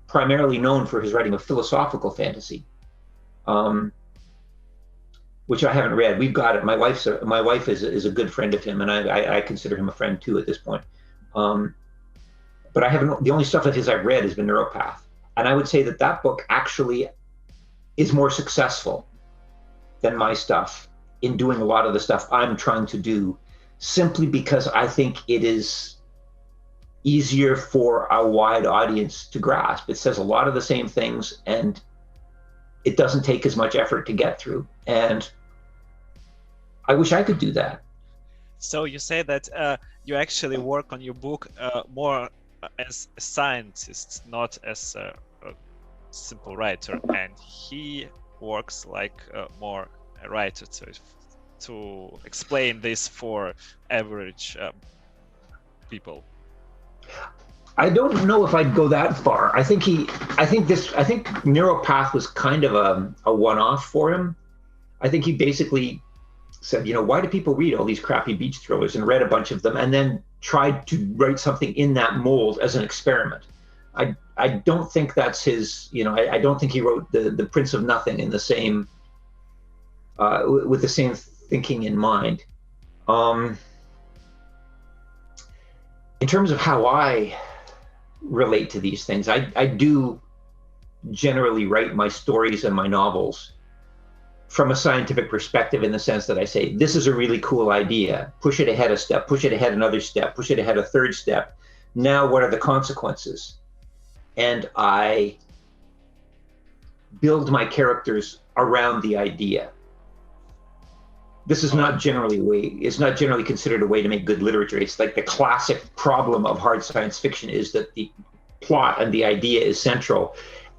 Speaker 4: primarily known for his writing of philosophical fantasy, which I haven't read. We've got it. My wife is a good friend of him, and I consider him a friend too at this point. But I haven't. The only stuff of his I've read has been Neuropath, and I would say that book actually is more successful than my stuff in doing a lot of the stuff I'm trying to do, simply because I think it is easier for a wide audience to grasp. It says a lot of the same things, and it doesn't take as much effort to get through. And I wish I could do that.
Speaker 2: So you say that you actually work on your book more as a scientist, not as a simple writer, and he works like more a writer to explain this for average people.
Speaker 4: I don't know if I'd go that far. I think Neuropath was kind of a one-off for him. I think he basically said, why do people read all these crappy beach thrillers, and read a bunch of them and then tried to write something in that mold as an experiment. I don't think that's his, I don't think he wrote the Prince of Nothing in the same, with the same thinking in mind. In terms of how I relate to these things, I do generally write my stories and my novels from a scientific perspective in the sense that I say, this is a really cool idea. Push it ahead a step, push it ahead another step, push it ahead a third step. Now, what are the consequences? And I build my characters around the idea. This is not generally considered a way to make good literature. It's like the classic problem of hard science fiction is that the plot and the idea is central,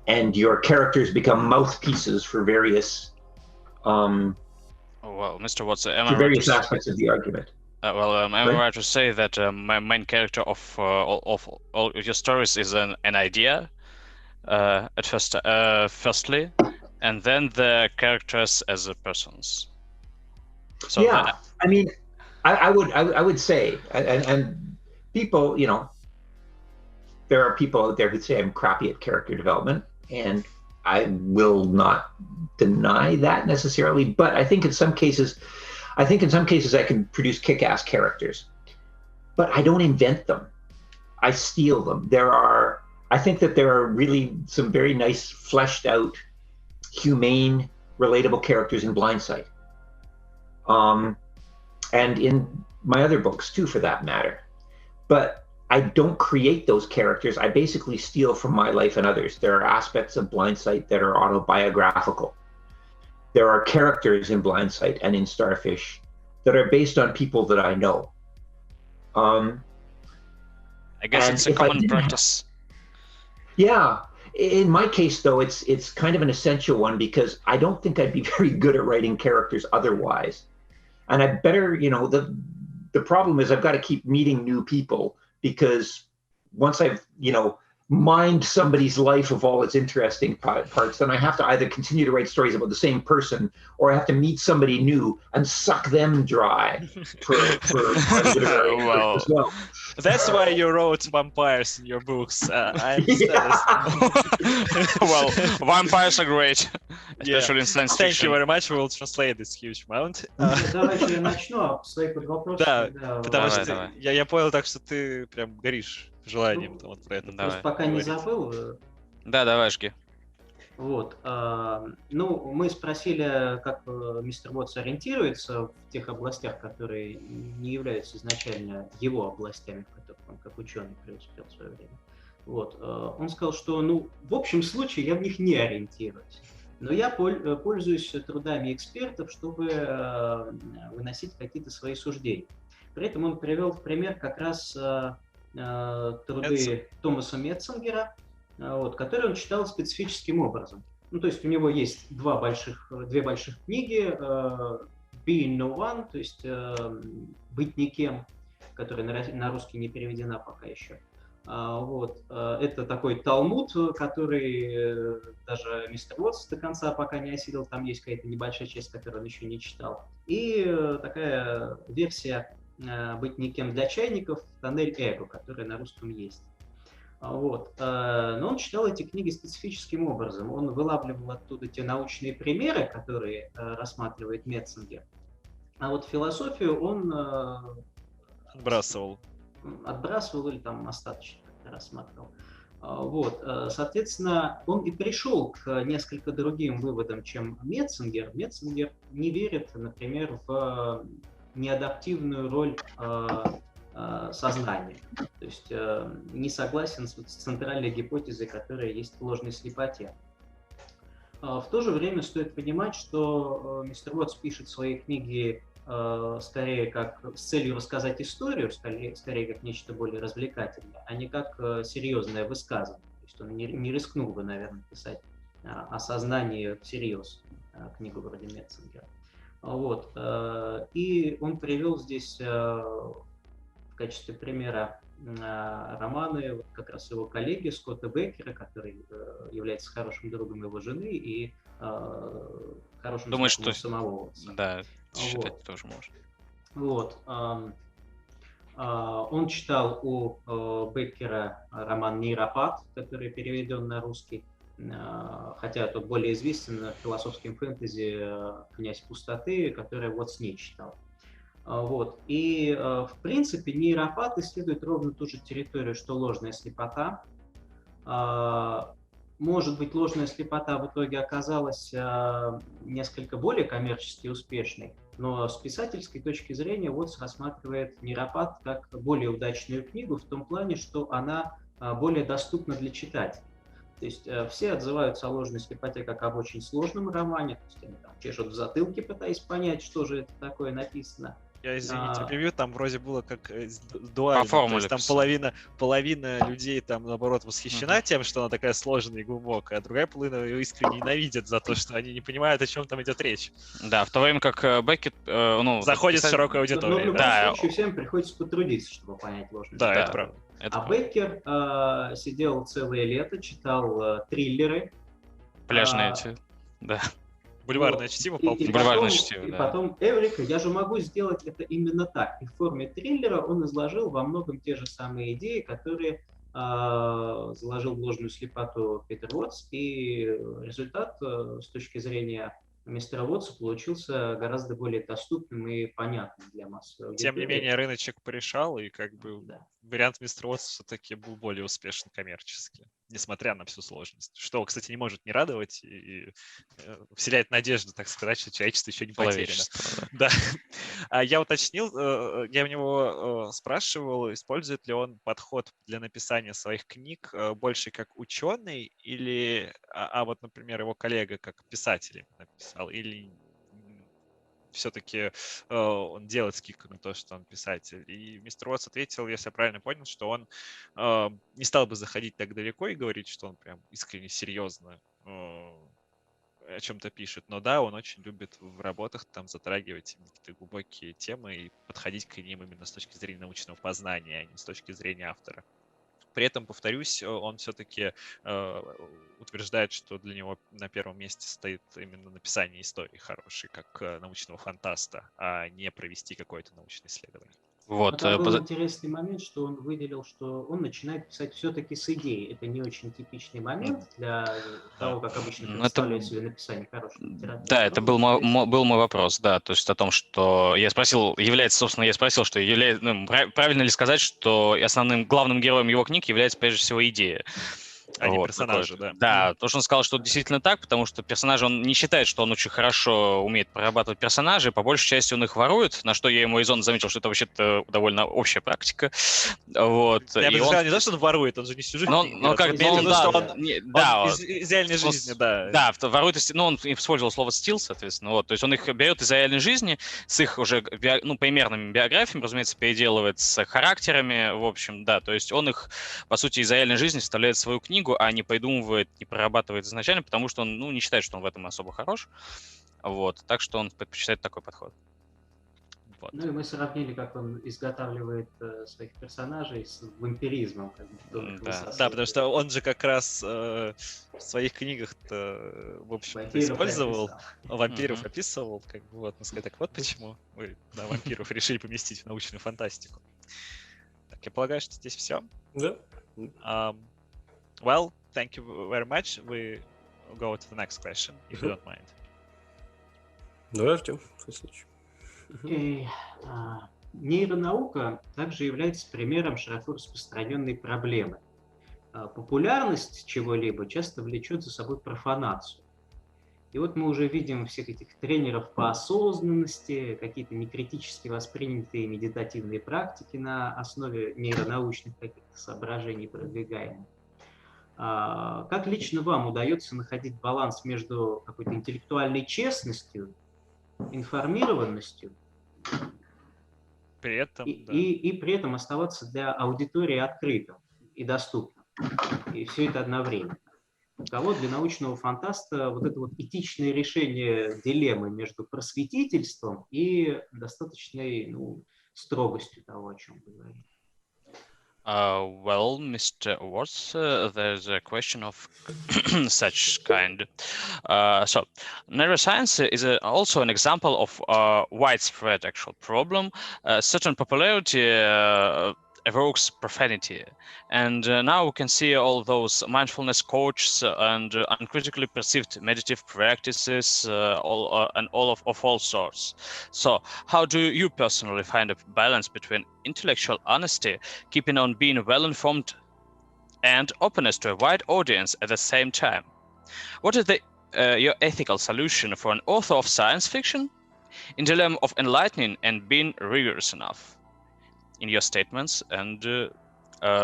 Speaker 4: and your characters become mouthpieces for various
Speaker 3: Mr. Watts, am I
Speaker 4: various aspects of the argument.
Speaker 3: Am I right to say that my main character of all your stories is an idea at first, firstly, and then the characters as a persons? So
Speaker 4: yeah, I mean, I would say, and people, you know, there are people out there who say I'm crappy at character development, and I will not deny that necessarily. But I think in some cases I can produce kick-ass characters, but I don't invent them. I steal them. I think that there are really some very nice, fleshed out, humane, relatable characters in Blindsight. And in my other books too, for that matter. But I don't create those characters. I basically steal from my life and others. There are aspects of Blindsight that are autobiographical. There are characters in Blindsight and in Starfish that are based on people that I know.
Speaker 3: I guess it's a common practice.
Speaker 4: Yeah. In my case, though, it's kind of an essential one because I don't think I'd be very good at writing characters otherwise. And I better, you know, the problem is I've got to keep meeting new people, because once I've, you know, mined somebody's life of all its interesting parts, then I have to either continue to write stories about the same person, or I have to meet somebody new and suck them dry for literary work as well.
Speaker 2: That's why you wrote vampires in your books. I understand.
Speaker 3: Well, vampires are great, especially in science
Speaker 2: Thank
Speaker 3: fiction.
Speaker 2: you very much. We will translate this huge amount.
Speaker 5: Давайте я начну, свои подвопросы.
Speaker 2: Да, потому что я понял так, что ты прям горишь желанием вот про это.
Speaker 5: Просто пока не забыл.
Speaker 3: Да, давай, жги.
Speaker 5: Вот. Ну, мы спросили, как мистер Уоттс ориентируется в тех областях, которые не являются изначально его областями, в которых он как ученый преуспел в свое время. Вот. Он сказал, что, ну, в общем случае я в них не ориентируюсь. Но я пользуюсь трудами экспертов, чтобы выносить какие-то свои суждения. При этом он привел в пример как раз труды Томаса Метцингера, вот, которые он читал специфическим образом. Ну, то есть у него есть две больших книги «Being No One», то есть «Быть никем», которая на русский не переведена пока еще. Вот. Это такой талмуд, который даже мистер Уоттс до конца пока не осилил, там есть какая-то небольшая часть, которую он еще не читал. И такая версия «Быть никем для чайников», «Тоннель эго», которая на русском есть. Вот. Но он читал эти книги специфическим образом. Он вылавливал оттуда те научные примеры, которые рассматривает Метцингер. А вот философию он
Speaker 2: отбрасывал
Speaker 5: или там остаточно рассматривал. Вот. Соответственно, он и пришел к несколько другим выводам, чем Метцингер. Метцингер не верит, например, в неадаптивную роль сознания. То есть не согласен с центральной гипотезой, которая есть в ложной слепоте. В то же время стоит понимать, что мистер Уоттс пишет свои книги скорее как с целью рассказать историю, скорее как нечто более развлекательное, а не как серьезное высказывание. То есть он не рискнул бы, наверное, писать о сознании всерьез книгу вроде Метцингера. Вот. И он привел здесь в качестве примера романы как раз его коллеги Скотта Беккера, который является хорошим другом его жены и хорошим знакомым самого Уоттса.
Speaker 3: Да, считать тоже можно.
Speaker 5: Вот. Он читал у Беккера роман «Нейропат», который переведен на русский, хотя тот более известен в философском фэнтези «Князь пустоты», который Уоттс не читал. Вот. И, в принципе, нейропат исследует ровно ту же территорию, что ложная слепота. может быть, ложная слепота в итоге оказалась несколько более коммерчески успешной, но с писательской точки зрения Уоттс рассматривает «Нейропат» как более удачную книгу в том плане, что она более доступна для читателей. То есть все отзываются о ложной слепоте как об очень сложном романе, то есть они там чешут в затылке, пытаясь понять, что же это такое написано.
Speaker 2: Я, извините, превью, там вроде было как дуально.
Speaker 3: По формуле
Speaker 2: то есть там половина людей там, наоборот, восхищена тем, что она такая сложная и глубокая, а другая половина ее искренне ненавидит за то, что они не понимают, о чем там идет речь.
Speaker 3: Да, в то время как Беккет...
Speaker 2: заходит в широкую аудиторию.
Speaker 5: Но в любом случае всем приходится потрудиться, чтобы понять ложную слепоту.
Speaker 2: Да, это правда.
Speaker 5: Беккер сидел целое лето, читал триллеры.
Speaker 3: Пляжные эти, да.
Speaker 2: Бульварное чтиво.
Speaker 3: Бульварное чтиво,
Speaker 5: и
Speaker 3: да.
Speaker 5: потом Эврика, я же могу сделать это именно так. И в форме триллера он изложил во многом те же самые идеи, которые заложил в ложную слепоту Питер Уоттс. И результат с точки зрения мистера Уоттса получился гораздо более доступным и понятным для массовой аудитории.
Speaker 2: Тем не менее, рыночек порешал, и как бы вариант мистера Уоттса все-таки был более успешен коммерчески, несмотря на всю сложность. Что, кстати, не может не радовать и вселяет надежду, так сказать, что человечество еще не потеряно. Да. Я уточнил, я у него спрашивал, использует ли он подход для написания своих книг больше как ученый или, вот, например, его коллега как писатель написал, или все-таки он делает скидку на то, что он писатель. И мистер Уоттс ответил, если я правильно понял, что он не стал бы заходить так далеко и говорить, что он прям искренне серьезно о чем-то пишет. Но да, он очень любит в работах там затрагивать какие-то глубокие темы и подходить к ним именно с точки зрения научного познания, а не с точки зрения автора. При этом, повторюсь, он все-таки утверждает, что для него на первом месте стоит именно написание истории хорошей, как научного фантаста, а не провести какое-то научное исследование.
Speaker 3: Вот.
Speaker 5: Там был интересный момент, что он выделил, что он начинает писать все-таки с идеи. Это не очень типичный момент для того, как обычно представляют себе написание хорошей литературы.
Speaker 3: Да, это был мой вопрос, да, то есть о том, что я спросил, правильно ли сказать, что основным главным героем его книг является прежде всего идея.
Speaker 2: А не персонажи, да.
Speaker 3: Да, то, что он сказал, что действительно так, потому что персонажи, он не считает, что он очень хорошо умеет прорабатывать персонажей, по большей части он их ворует, на что я ему из заметил, что это вообще-то довольно общая практика. Вот.
Speaker 2: Я бы сказал, не то, что он ворует, он же не всю жизнь. Он из реальной жизни, да.
Speaker 3: Да, ворует, он использовал слово «стил», соответственно, вот, то есть он их берет из реальной жизни, с их уже, примерными биографиями, разумеется, переделывает с характерами, в общем, да, то есть он их, по сути, из реальной жизни вставляет в свою книгу, а не придумывает, не прорабатывает изначально, потому что он не считает, что он в этом особо хорош. Вот. Так что он предпочитает такой подход.
Speaker 5: Вот. Ну и мы сравнили, как он изготавливает своих персонажей с вампиризмом.
Speaker 2: Да, потому что он же как раз в своих книгах-то, в общем, использовал, вампиров описывал, как бы, вот, сказать, так вот почему вы вампиров решили поместить в научную фантастику. Так, я полагаю, что здесь все.
Speaker 1: Да.
Speaker 2: Well, thank you very much. We go to the next question, if you don't mind.
Speaker 1: Давай, Артем, следующий.
Speaker 5: Нейронаука также является примером широко распространенной проблемы. Популярность чего-либо часто влечет за собой профанацию. И вот мы уже видим всех этих тренеров по осознанности, какие-то некритически воспринятые медитативные практики на основе нейронаучных каких-то соображений продвигаемых. Как лично вам удается находить баланс между какой-то интеллектуальной честностью, информированностью
Speaker 2: при этом,
Speaker 5: и при этом оставаться для аудитории открытым и доступным? И все это одновременно. У кого для научного фантаста вот это вот этичное решение дилеммы между просветительством и достаточной строгостью того, о чем вы говорите?
Speaker 3: Well, Mr. Uots, there's a question of such kind. So, neuroscience is also an example of a widespread actual problem. Certain popularity evokes profanity. And now we can see all those mindfulness coaches and uncritically perceived meditative practices, all of all sorts. So how do you personally find a balance between intellectual honesty, keeping on being well-informed and openness to a wide audience at the same time. What is your ethical solution for an author of science fiction in the dilemma of enlightening and being rigorous enough in your statements and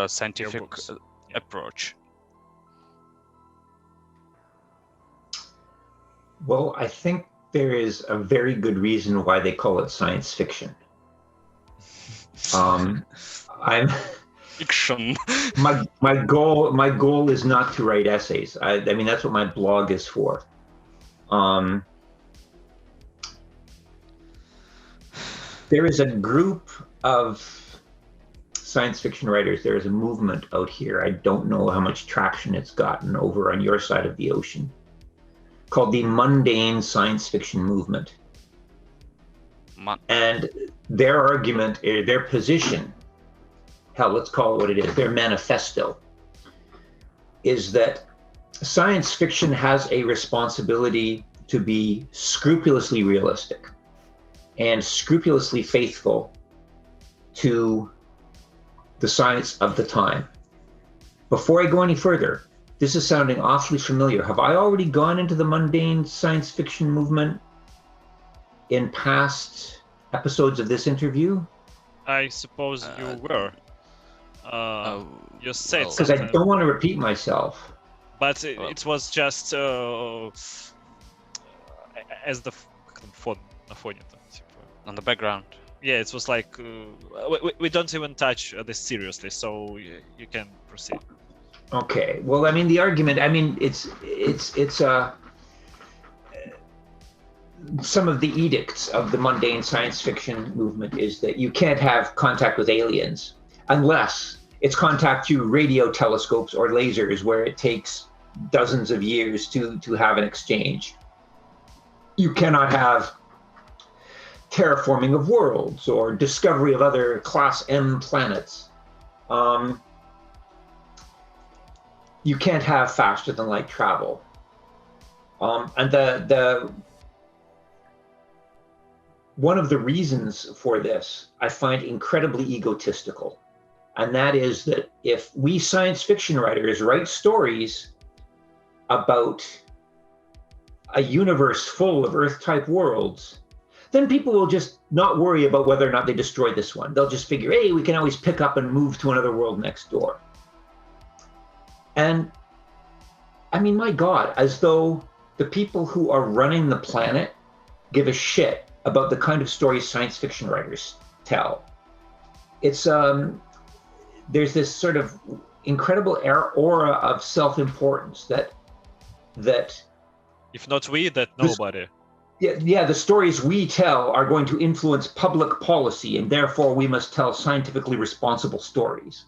Speaker 3: scientific approach?
Speaker 4: Well, I think there is a very good reason why they call it science fiction.
Speaker 3: Fiction.
Speaker 4: my goal is not to write essays. I mean, that's what my blog is for. There is a group of science fiction writers. There is a movement out here. I don't know how much traction it's gotten over on your side of the ocean, called the mundane science fiction movement. And their argument, their position, hell, let's call it what it is, their manifesto, is that science fiction has a responsibility to be scrupulously realistic and scrupulously faithful to the science of the time. Before I go any further, this is sounding awfully familiar. Have I already gone into the mundane science fiction movement in past episodes of this interview?
Speaker 2: I suppose you were. You said
Speaker 4: Because
Speaker 2: something.
Speaker 4: I don't want to repeat myself.
Speaker 2: But it was just as the фон, на фоне там, типа.
Speaker 3: On the background.
Speaker 2: Yeah, it was like we don't even touch this seriously, so you can proceed.
Speaker 4: Okay. Well, I mean, the argument. I mean, it's some of the edicts of the mundane science fiction movement is that you can't have contact with aliens unless it's contact through radio telescopes or lasers, where it takes dozens of years to have an exchange. You cannot have terraforming of worlds or discovery of other class M planets. You can't have faster than light travel. And the one of the reasons for this I find incredibly egotistical. And that is that if we science fiction writers write stories about a universe full of Earth-type worlds, then people will just not worry about whether or not they destroy this one. They'll just figure, hey, we can always pick up and move to another world next door. And I mean, my God, as though the people who are running the planet give a shit about the kind of stories science fiction writers tell. It's there's this sort of incredible aura of self-importance that
Speaker 2: if not we, that nobody.
Speaker 4: Yeah, the stories we tell are going to influence public policy, and therefore we must tell scientifically responsible stories.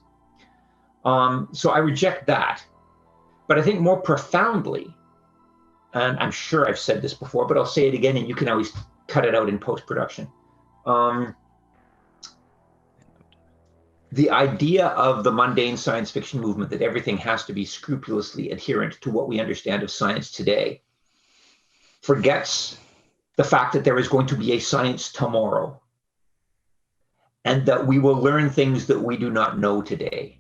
Speaker 4: So I reject that. But I think more profoundly, and I'm sure I've said this before, but I'll say it again, and you can always cut it out in post-production. The idea of the mundane science fiction movement that everything has to be scrupulously adherent to what we understand of science today forgets the fact that there is going to be a science tomorrow, and that we will learn things that we do not know today.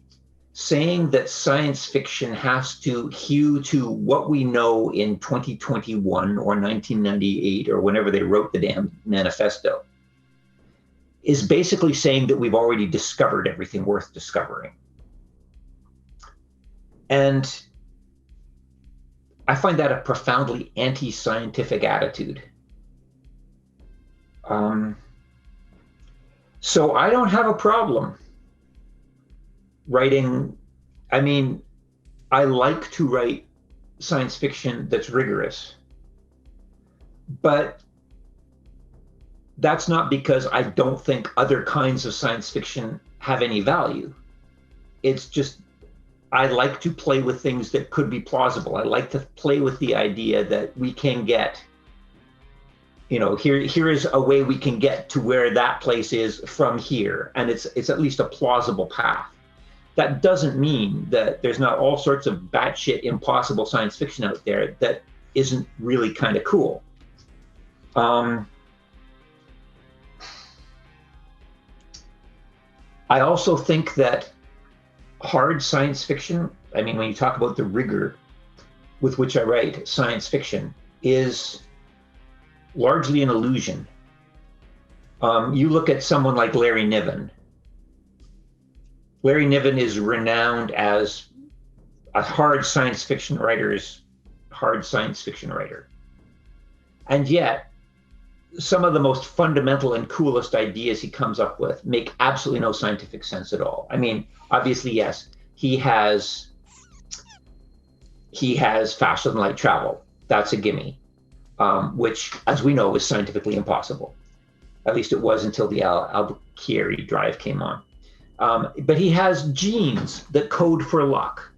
Speaker 4: Saying that science fiction has to hew to what we know in 2021 or 1998 or whenever they wrote the damn manifesto is basically saying that we've already discovered everything worth discovering. And I find that a profoundly anti-scientific attitude. So I don't have a problem writing. I mean, I like to write science fiction that's rigorous, but that's not because I don't think other kinds of science fiction have any value. It's just, I like to play with things that could be plausible. I like to play with the idea that we can get, you know, here is a way we can get to where that place is from here, and it's at least a plausible path. That doesn't mean that there's not all sorts of batshit impossible science fiction out there that isn't really kind of cool. I also think that hard science fiction I mean, when you talk about the rigor with which I write science fiction, is largely an illusion. You look at someone like Larry Niven. Larry Niven is renowned as a hard science fiction writer. And yet, some of the most fundamental and coolest ideas he comes up with make absolutely no scientific sense at all. I mean, obviously, yes, he has faster than light travel. That's a gimme, which, as we know, is scientifically impossible. At least it was until the Albuquerque drive came on. But he has genes that code for luck,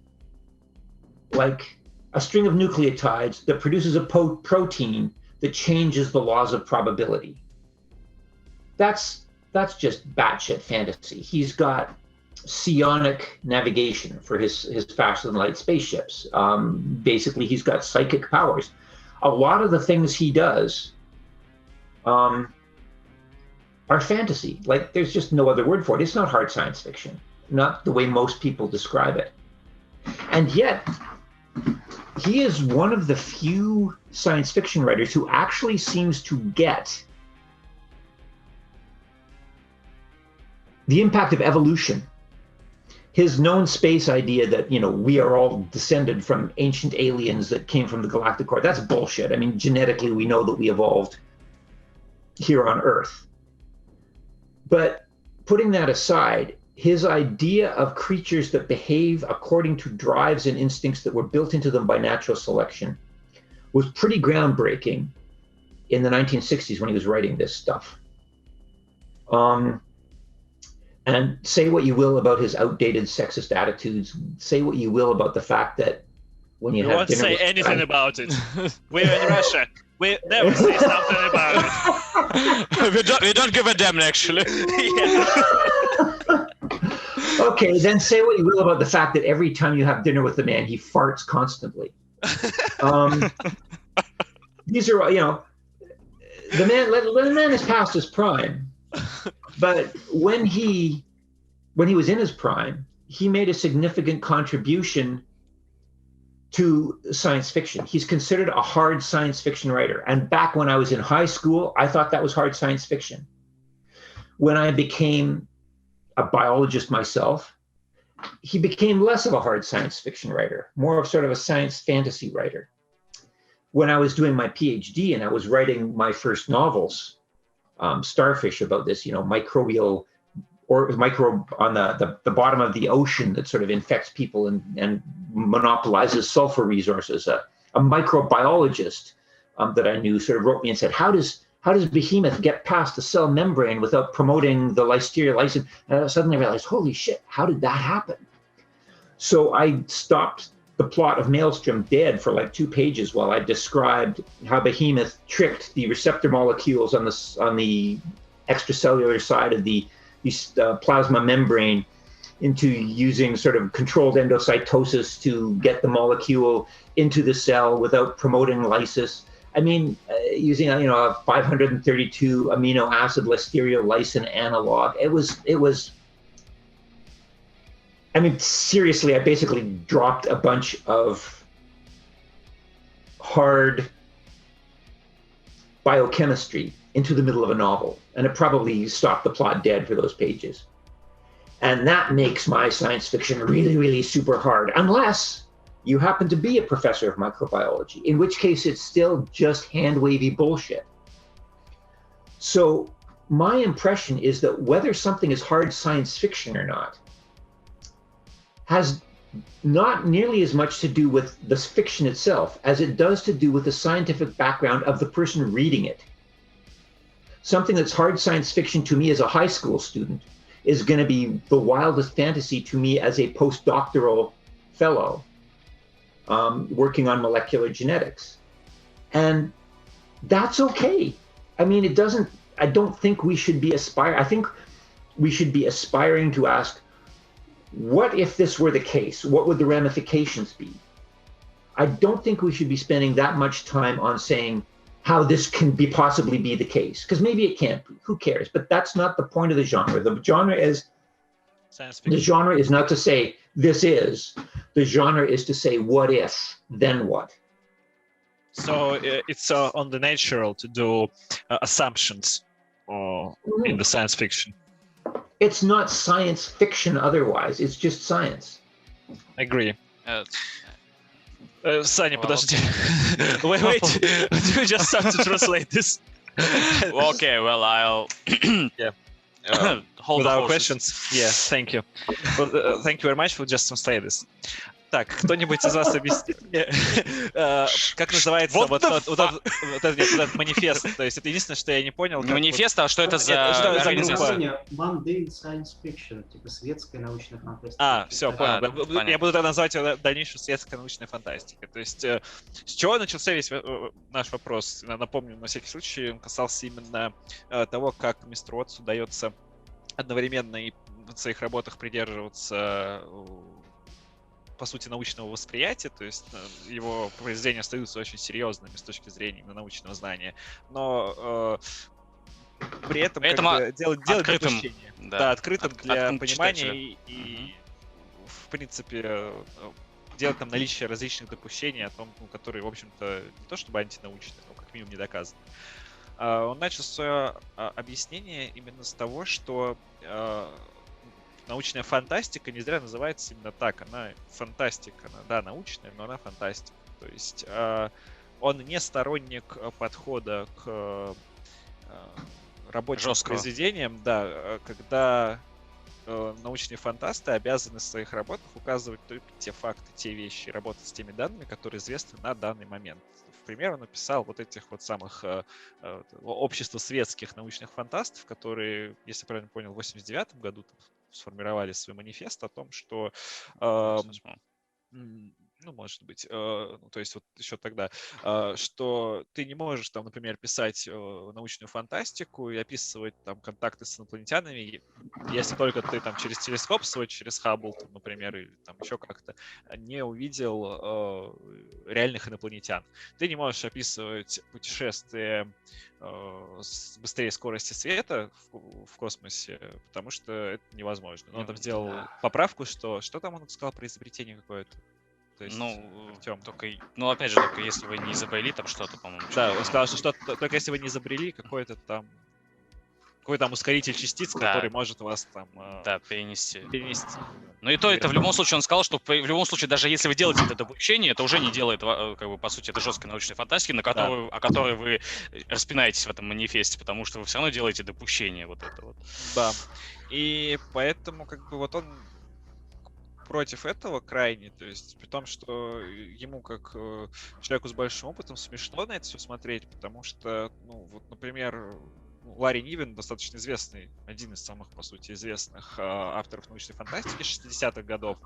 Speaker 4: like a string of nucleotides that produces a protein that changes the laws of probability. That's just batshit fantasy. He's got psionic navigation for his faster than light spaceships. Basically, he's got psychic powers. A lot of the things he does are fantasy. Like, there's just no other word for it. It's not hard science fiction, not the way most people describe it. And yet, he is one of the few science fiction writers who actually seems to get the impact of evolution. His known space idea that, you know, we are all descended from ancient aliens that came from the galactic core, that's bullshit. I mean, genetically, we know that we evolved here on Earth. But putting that aside, his idea of creatures that behave according to drives and instincts that were built into them by natural selection was pretty groundbreaking in the 1960s when he was writing this stuff. And say what you will about his outdated sexist attitudes, say what you will about the fact that when you have
Speaker 2: won't
Speaker 4: dinner
Speaker 2: say
Speaker 4: with
Speaker 2: anything about it. We're in Russia. We never say something about it.
Speaker 3: we don't give a damn, actually.
Speaker 4: Okay, then say what you will about the fact that every time you have dinner with the man, he farts constantly. These are, you know, the man is past his prime, but when he was in his prime, he made a significant contribution to science fiction. He's considered a hard science fiction writer. And back when I was in high school, I thought that was hard science fiction. When I became a biologist myself, he became less of a hard science fiction writer, more of sort of a science fantasy writer. When I was doing my PhD and I was writing my first novels, Starfish, about this, you know, microbe on the bottom of the ocean that sort of infects people and monopolizes sulfur resources. A microbiologist that I knew sort of wrote me and said, how does behemoth get past the cell membrane without promoting the listeria lysine? And I suddenly realized, holy shit, how did that happen? So I stopped the plot of Maelstrom dead for like 2 pages while I described how behemoth tricked the receptor molecules on the extracellular side of the plasma membrane into using sort of controlled endocytosis to get the molecule into the cell without promoting lysis. I mean, using a 532 amino acid listeria lysine analog. It was. I mean, seriously, I basically dropped a bunch of hard biochemistry into the middle of a novel, and it probably stopped the plot dead for those pages. And that makes my science fiction really, really super hard, unless you happen to be a professor of microbiology, in which case it's still just hand-wavy bullshit. So my impression is that whether something is hard science fiction or not has not nearly as much to do with the fiction itself as it does to do with the scientific background of the person reading it. Something that's hard science fiction to me as a high school student is going to be the wildest fantasy to me as a postdoctoral fellow working on molecular genetics. And that's okay. I mean, I don't think we should be I think we should be aspiring to ask, what if this were the case? What would the ramifications be? I don't think we should be spending that much time on saying how this can possibly be the case, because maybe it can't be. Who cares? But that's not the point of the genre. The genre is not to say this is. The genre is to say, what if, then what?
Speaker 2: So it's on the natural to do assumptions in the science fiction.
Speaker 4: It's not science fiction otherwise. It's just science.
Speaker 2: Agree. Саня,
Speaker 3: Well,
Speaker 2: подожди. Wait. You just have to translate this.
Speaker 3: Okay, well, I'll hold
Speaker 2: With
Speaker 3: the
Speaker 2: our
Speaker 3: horses.
Speaker 2: questions. Yeah, thank you. Well, thank you very much for just translate this. Так, кто-нибудь из вас объяснит мне, как называется
Speaker 3: What
Speaker 2: вот
Speaker 3: the
Speaker 2: этот манифест? То есть это единственное, что я не понял.
Speaker 3: Не манифест, а что это за
Speaker 2: Что за
Speaker 3: организация?
Speaker 2: группа?
Speaker 5: Mundane science fiction, типа светская научная фантастика.
Speaker 2: Все,
Speaker 3: Да,
Speaker 2: понял.
Speaker 3: понятно.
Speaker 2: Я буду тогда называть его дальнейшую светской научной фантастикой. То есть с чего начался весь наш вопрос? Напомню, на всякий случай, он касался именно того, как мистеру Уоттсу удается одновременно и в своих работах придерживаться, по сути, научного восприятия, то есть его произведения остаются очень серьезными с точки зрения именно научного знания, но при этом как бы делать
Speaker 3: открытым,
Speaker 2: допущение.
Speaker 3: да,
Speaker 2: Да, открытым для
Speaker 3: открытым
Speaker 2: понимания
Speaker 3: читателю.
Speaker 2: и в принципе, делать там наличие различных допущений о том, которые, в общем-то, не то чтобы антинаучные, но как минимум не доказаны. Он начал свое объяснение именно с того, что научная фантастика не зря называется именно так. Она фантастика, она, да, научная, но она фантастика. То есть он не сторонник подхода к рабочим произведениям, да, когда научные фантасты обязаны в своих работах указывать только те факты, те вещи, работать с теми данными, которые известны на данный момент. В пример, он написал вот этих вот самых общества светских научных фантастов, которые, если я правильно понял, в 1989 году сформировали свой манифест о том, что ну, может быть, то есть вот еще тогда, что ты не можешь там, например, писать научную фантастику и описывать там контакты с инопланетянами, если только ты там через телескоп свой, через Хаббл, там, например, или там еще как-то не увидел реальных инопланетян. Ты не можешь описывать путешествие с быстрее скорости света в космосе, потому что это невозможно. Но он там сделал поправку, что там он сказал про изобретение какое-то. То есть,
Speaker 3: ну, опять же, только если вы не изобрели там что-то, по-моему.
Speaker 2: Да, он сказал, что только если вы не изобрели какой-то там ускоритель частиц, который может вас там
Speaker 3: перенести.
Speaker 2: Ну
Speaker 3: и то это в любом случае он сказал, что в любом случае, даже если вы делаете это допущение, это уже не делает, как бы, по сути, это жесткой научной фантастики, о которой вы распинаетесь в этом манифесте, потому что вы все равно делаете допущение вот это вот.
Speaker 2: Да. И поэтому, как бы, вот он против этого крайне, то есть при том, что ему, как человеку с большим опытом, смешно на это все смотреть, потому что, ну, вот, например, Ларри Нивен, достаточно известный, один из самых, по сути, известных авторов научной фантастики 60-х годов,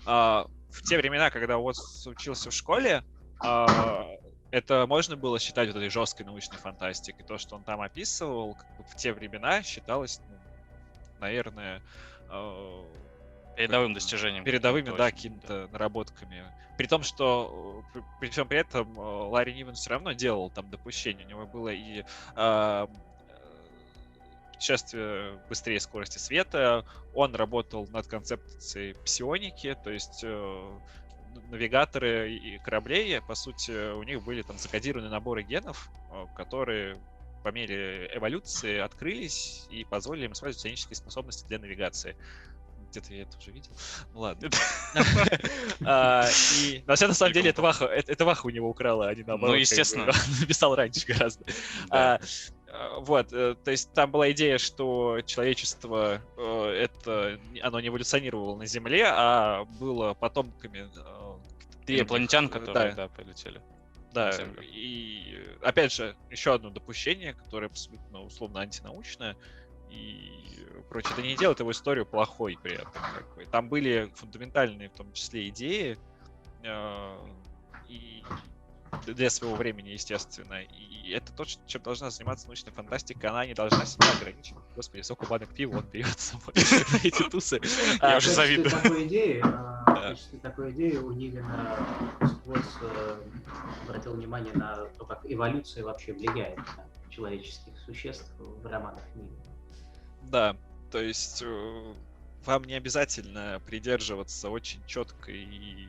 Speaker 2: в те времена, когда Уоттс учился в школе, это можно было считать вот этой жесткой научной фантастикой. То, что он там описывал, как бы в те времена считалось, ну, наверное,
Speaker 3: передовым достижением.
Speaker 2: Передовыми, да, какими-то наработками. При том, что при всем при этом Ларри Нивен все равно делал там допущения. У него было и путешествие быстрее скорости света. Он работал над концепцией псионики, то есть навигаторы и кораблей, по сути, у них были там закодированные наборы генов, которые по мере эволюции открылись и позволили им использовать псионические способности для навигации. Где-то я это уже видел. Ну ладно. И на самом деле это Ваха у него украла, а не наоборот.
Speaker 3: Ну, естественно.
Speaker 2: Он написал раньше гораздо. Вот, то есть там была идея, что человечество, оно не эволюционировало на Земле, а было потомками
Speaker 3: инопланетян, которые, прилетели.
Speaker 2: Да, и опять же, еще одно допущение, которое абсолютно условно антинаучное, и прочее. Это не делает его историю плохой при этом. Там были фундаментальные, в том числе, идеи, и для своего времени, естественно. И это то, чем должна заниматься научная фантастика. Она не должна себя ограничивать. Господи, сколько банок пива он пьет с собой на эти тусы.
Speaker 3: Я уже завидую.
Speaker 5: В качестве такой идеи у Нивена Уоттс обратил внимание на то, как эволюция вообще влияет на человеческих существ в романах Нивена.
Speaker 2: Да, то есть вам не обязательно придерживаться очень четкой и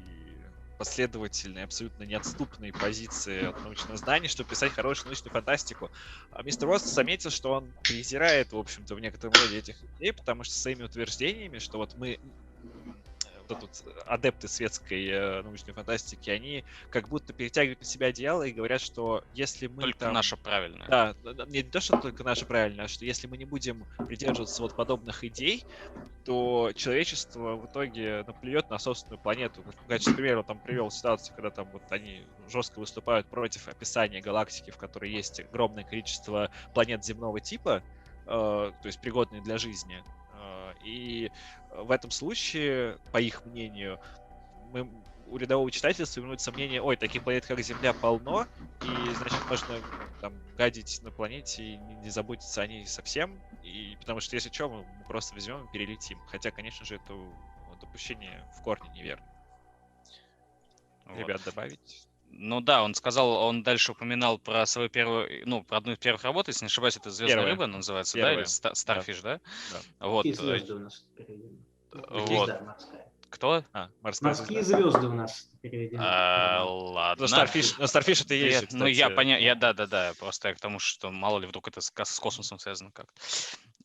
Speaker 2: последовательной, абсолютно неотступной позиции от научного знания, чтобы писать хорошую научную фантастику. А мистер Уоттс заметил, что он презирает, в общем-то, в некотором роде этих людей, потому что своими утверждениями, что вот мы, вот адепты светской научной фантастики, они как будто перетягивают на себя одеяло и говорят, что если мы
Speaker 3: Только
Speaker 2: там...
Speaker 3: наше правильное.
Speaker 2: Да, не то, что только наше правильное, а что если мы не будем придерживаться вот подобных идей, то человечество в итоге наплюет на собственную планету. В качестве примера он там привел ситуацию, когда там вот они жестко выступают против описания галактики, в которой есть огромное количество планет земного типа, то есть пригодные для жизни. И в этом случае, по их мнению, у рядового читателя сформируется мнение: ой, таких планет, как Земля, полно, и, значит, можно там гадить на планете и не заботиться о ней совсем, и потому что, если что, мы просто возьмем и перелетим. Хотя, конечно же, это допущение в корне неверно.
Speaker 3: Вот.
Speaker 2: Ребят, добавить?
Speaker 3: Ну да, он сказал, он дальше упоминал про свою первую, ну, про одну из первых работ, если не ошибаюсь, это «Звездная
Speaker 2: Первая.
Speaker 3: рыба» называется,
Speaker 2: Первая.
Speaker 3: да, или Starfish, да?
Speaker 2: Да.
Speaker 3: Вот.
Speaker 5: Какие звезды у нас переведены?
Speaker 3: Вот.
Speaker 5: Звезда морская.
Speaker 3: Кто?
Speaker 2: Морская
Speaker 5: Морские
Speaker 2: звезда.
Speaker 5: звезды у нас переведены.
Speaker 3: Ладно.
Speaker 2: Ну, Starfish это и есть,
Speaker 3: Ну, я
Speaker 2: кстати.
Speaker 3: понял, да, просто я к тому, что мало ли вдруг это с космосом связано как-то.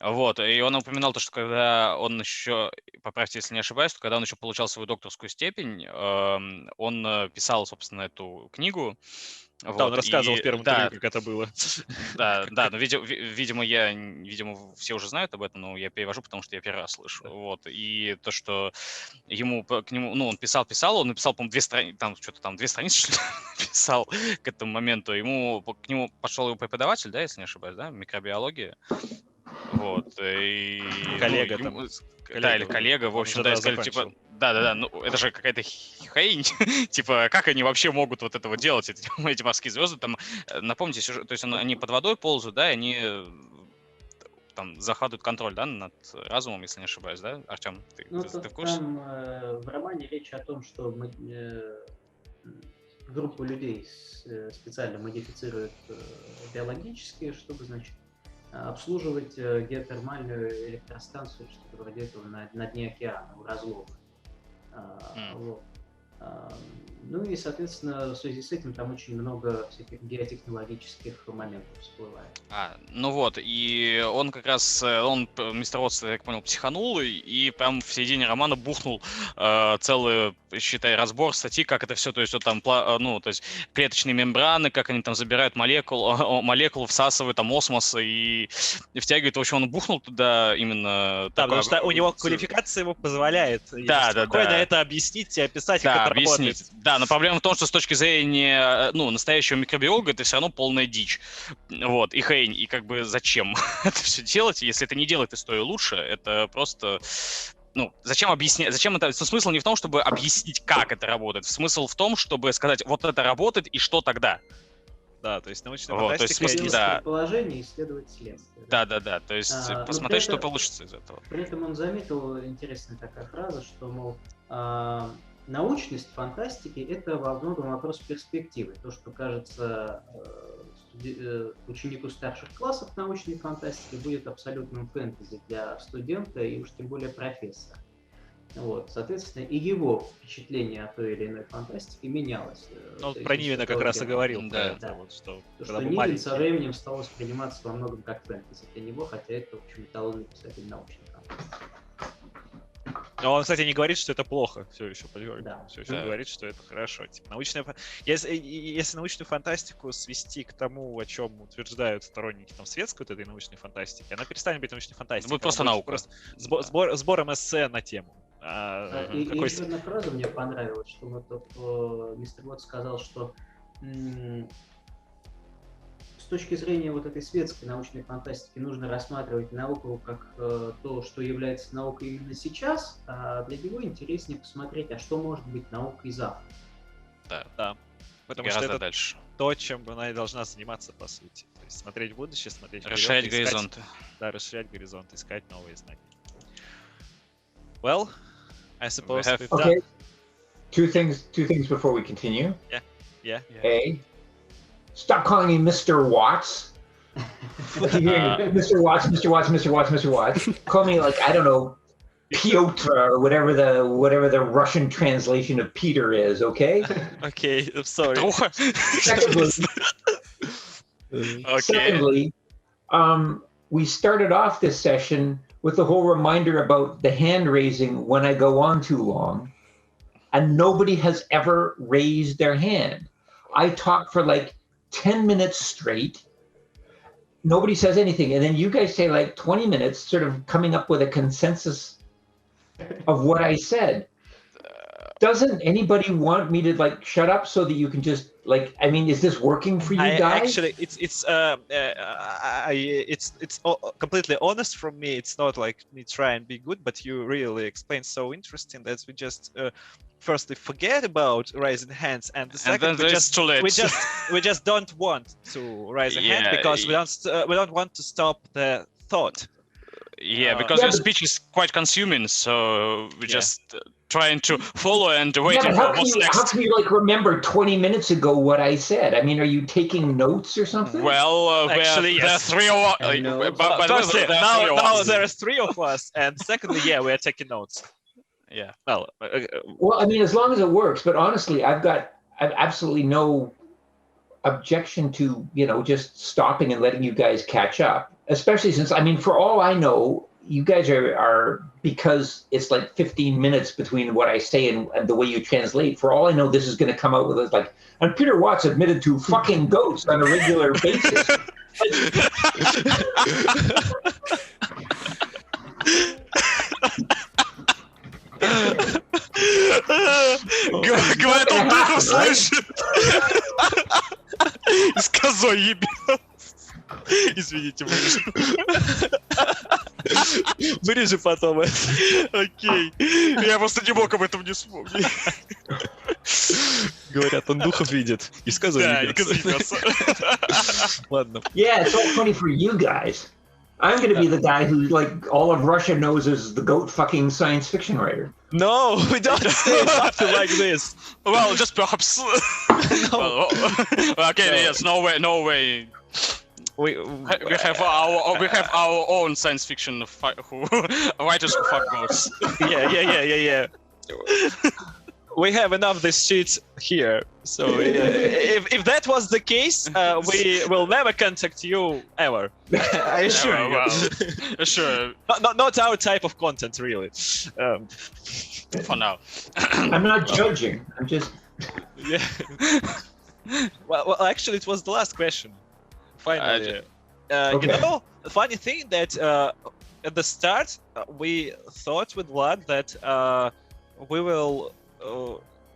Speaker 3: Вот, и он упоминал то, что когда он еще, поправьте, если не ошибаюсь, то когда он еще получал свою докторскую степень, он писал, собственно, эту книгу.
Speaker 2: Да,
Speaker 3: Вот,
Speaker 2: он рассказывал в первом
Speaker 3: да,
Speaker 2: интервью, как это было.
Speaker 3: Да, но, видимо, все уже знают об этом, но я перевожу, потому что я первый раз слышу. Вот, и то, что ему, к нему, ну, он писал, он написал, по-моему, 2 страницы, там, что-то там 2 страницы, что ли, написал к этому моменту. К нему пошел его преподаватель, да, если не ошибаюсь, да, микробиология. Вот, и...
Speaker 2: Коллега
Speaker 3: ну,
Speaker 2: там.
Speaker 3: Да, или коллега, в общем, да, сказали, типа, да, ну, это же какая-то хрень, типа, как они вообще могут вот это вот делать, эти морские звезды, там, напомните, то есть они под водой ползают, да, и они там захватывают контроль, да, над разумом, если не ошибаюсь, да, Артем, ты в курсе?
Speaker 5: Там в романе речь о том, что группу людей специально модифицируют биологически, чтобы, значит, обслуживать геотермальную электростанцию, что-то вроде этого, на дне океана, у разлома. Вот. Ну и, соответственно, в связи с этим там очень много всяких геотехнологических моментов всплывает.
Speaker 3: Ну вот, и он как раз, мистер Уоттс, я так понял, психанул, и прям в середине романа бухнул целый, считай, разбор статьи, как это все, то есть вот там, ну, то есть клеточные мембраны, как они там забирают молекулу, всасывают там осмос и втягивают. В общем, он бухнул туда именно...
Speaker 2: Да, потому что у него квалификация его позволяет спокойно это объяснить и описать, как это работает.
Speaker 3: Да, но проблема в том, что с точки зрения, ну, настоящего микробиолога это все равно полная дичь. Вот, и хрень, и как бы зачем это все делать, если это не делает историю лучше, это просто... Ну, зачем объяснять, зачем это... Смысл не в том, чтобы объяснить, как это работает. Смысл в том, чтобы сказать, вот это работает, и что тогда?
Speaker 2: Да, то есть научная фантастика...
Speaker 5: Сделать предположение и исследовать следствие.
Speaker 3: Да, то есть посмотреть, что получится из этого.
Speaker 5: При этом он заметил, интересная такая фраза, что, мол, научность фантастики — это во многом вопрос перспективы. То, что кажется ученику старших классов научной фантастики, будет абсолютным фэнтези для студента и уж тем более профессора. Вот, соответственно, и его впечатление о той или иной фантастике менялось.
Speaker 2: Ну, про Нивина как раз и говорил.
Speaker 5: Да.
Speaker 2: Вот, что
Speaker 5: Нивин со временем стал восприниматься во многом как фэнтези для него, хотя это, в общем, эталонный писатель научной фантастики.
Speaker 2: Но он, кстати, не говорит, что это плохо. Все еще
Speaker 5: Да.
Speaker 2: говорит, что это хорошо. Типа, если научную фантастику свести к тому, о чем утверждают сторонники там, светской вот этой научной фантастики, она перестанет быть научной фантастикой.
Speaker 3: Будет просто наука.
Speaker 2: Просто сбором эссе на тему.
Speaker 5: И еще одна фраза мне понравилась, что мистер Уоттс сказал, что с точки зрения вот этой светской научной фантастики нужно рассматривать науку как то, что является наукой именно сейчас, а для него интереснее посмотреть, а что может быть наукой завтра.
Speaker 2: Да. Потому что это дальше. То, чем она и должна заниматься, по сути. То есть смотреть в будущее, смотреть вперед,
Speaker 3: расширять горизонты.
Speaker 2: Да, расширять горизонты, искать новые знания. Well, I suppose we've
Speaker 4: okay.
Speaker 2: done.
Speaker 4: Two things before we continue.
Speaker 2: Yeah.
Speaker 4: A, stop calling me Mr. Watts. Mr. Watts. Call me like, I don't know, Piotr or whatever the Russian translation of Peter is, okay?
Speaker 2: Okay, I'm sorry.
Speaker 4: Secondly, we started off this session with the whole reminder about the hand raising when I go on too long, and nobody has ever raised their hand. I talk for like 10 minutes straight. Nobody says anything. And then you guys say like 20 minutes, sort of coming up with a consensus of what I said. Doesn't anybody want me to like shut up so that you can just like, I mean, is this working for you guys?
Speaker 2: Actually, it's completely honest from me. It's not like me try and be good, but you really explain so interesting that we just firstly forget about raising hands, and the second we just don't want to raise a hand because we don't want to stop the thought.
Speaker 3: Yeah, because your speech is quite consuming, so we just trying to follow and waiting for what's next.
Speaker 4: How can you like remember 20 minutes ago what I said? I mean, are you taking notes or something?
Speaker 3: Well,
Speaker 2: actually,
Speaker 3: there are three of us. But
Speaker 2: firstly, now there are three of us, and secondly, we are taking notes.
Speaker 3: Yeah.
Speaker 2: Well,
Speaker 4: I mean, as long as it works. But honestly, I've absolutely no objection to just stopping and letting you guys catch up. Especially since, I mean, for all I know, you guys are because it's like 15 minutes between what I say and the way you translate. For all I know, this is going to come out with like, and Peter Uots admitted to fucking ghosts on a regular basis.
Speaker 3: Говорят, он духов слышит. С козой ебет.
Speaker 2: Извините, вырежу потом это.
Speaker 3: Окей. Я просто не мог об этом не вспомнить.
Speaker 2: Говорят, он духов видит. И с козой ебется. Ладно.
Speaker 4: Yeah, it's all funny for you guys. I'm going to be the guy who, like, all of Russia knows is the goat fucking science fiction writer.
Speaker 2: No, we don't say something like this.
Speaker 3: Well, just perhaps. No. Okay, yes, no way. We have our own science fiction writers who fuck goats.
Speaker 2: Yeah. We have enough this shit here. So if that was the case, we will never contact you ever. I assure you.
Speaker 3: Well, sure.
Speaker 2: Not our type of content, really.
Speaker 3: For now.
Speaker 4: I'm not judging. I'm just.
Speaker 2: Yeah. Well, actually, it was the last question. Finally,
Speaker 4: okay.
Speaker 2: The funny thing that at the start we thought with Vlad that we will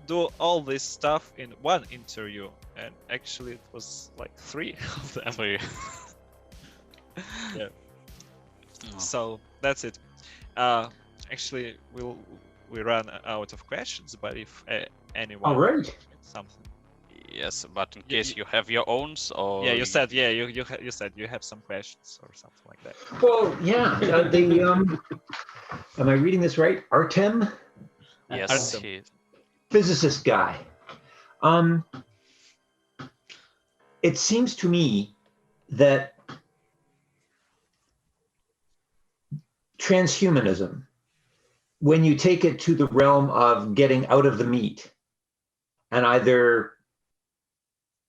Speaker 2: do all this stuff in one interview, and actually it was like 3 of them. Yeah. So that's it. Actually, we ran out of questions, but if anyone
Speaker 4: all right.
Speaker 2: something.
Speaker 3: Yes, but in case you have your own, or
Speaker 2: you said you said you have some questions or something like that.
Speaker 4: Well, yeah, am I reading this right? Artem?
Speaker 3: Yes,
Speaker 4: physicist guy. It seems to me that transhumanism, when you take it to the realm of getting out of the meat and either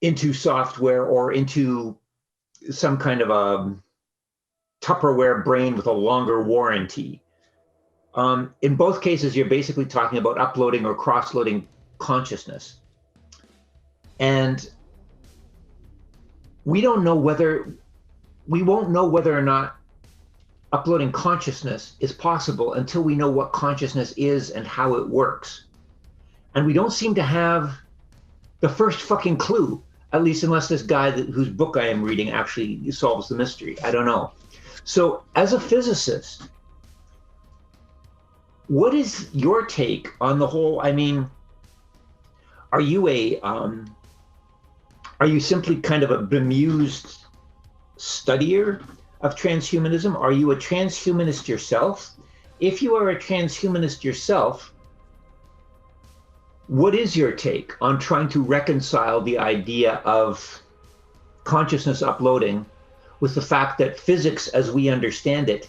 Speaker 4: into software or into some kind of a Tupperware brain with a longer warranty. In both cases, you're basically talking about uploading or cross-loading consciousness. And we won't know whether or not uploading consciousness is possible until we know what consciousness is and how it works. And we don't seem to have the first fucking clue. At least unless this guy whose book I am reading actually solves the mystery. I don't know. So as a physicist, what is your take on the whole, I mean, are you simply kind of a bemused studier of transhumanism? Are you a transhumanist yourself? If you are a transhumanist yourself, what is your take on trying to reconcile the idea of consciousness uploading with the fact that physics as we understand it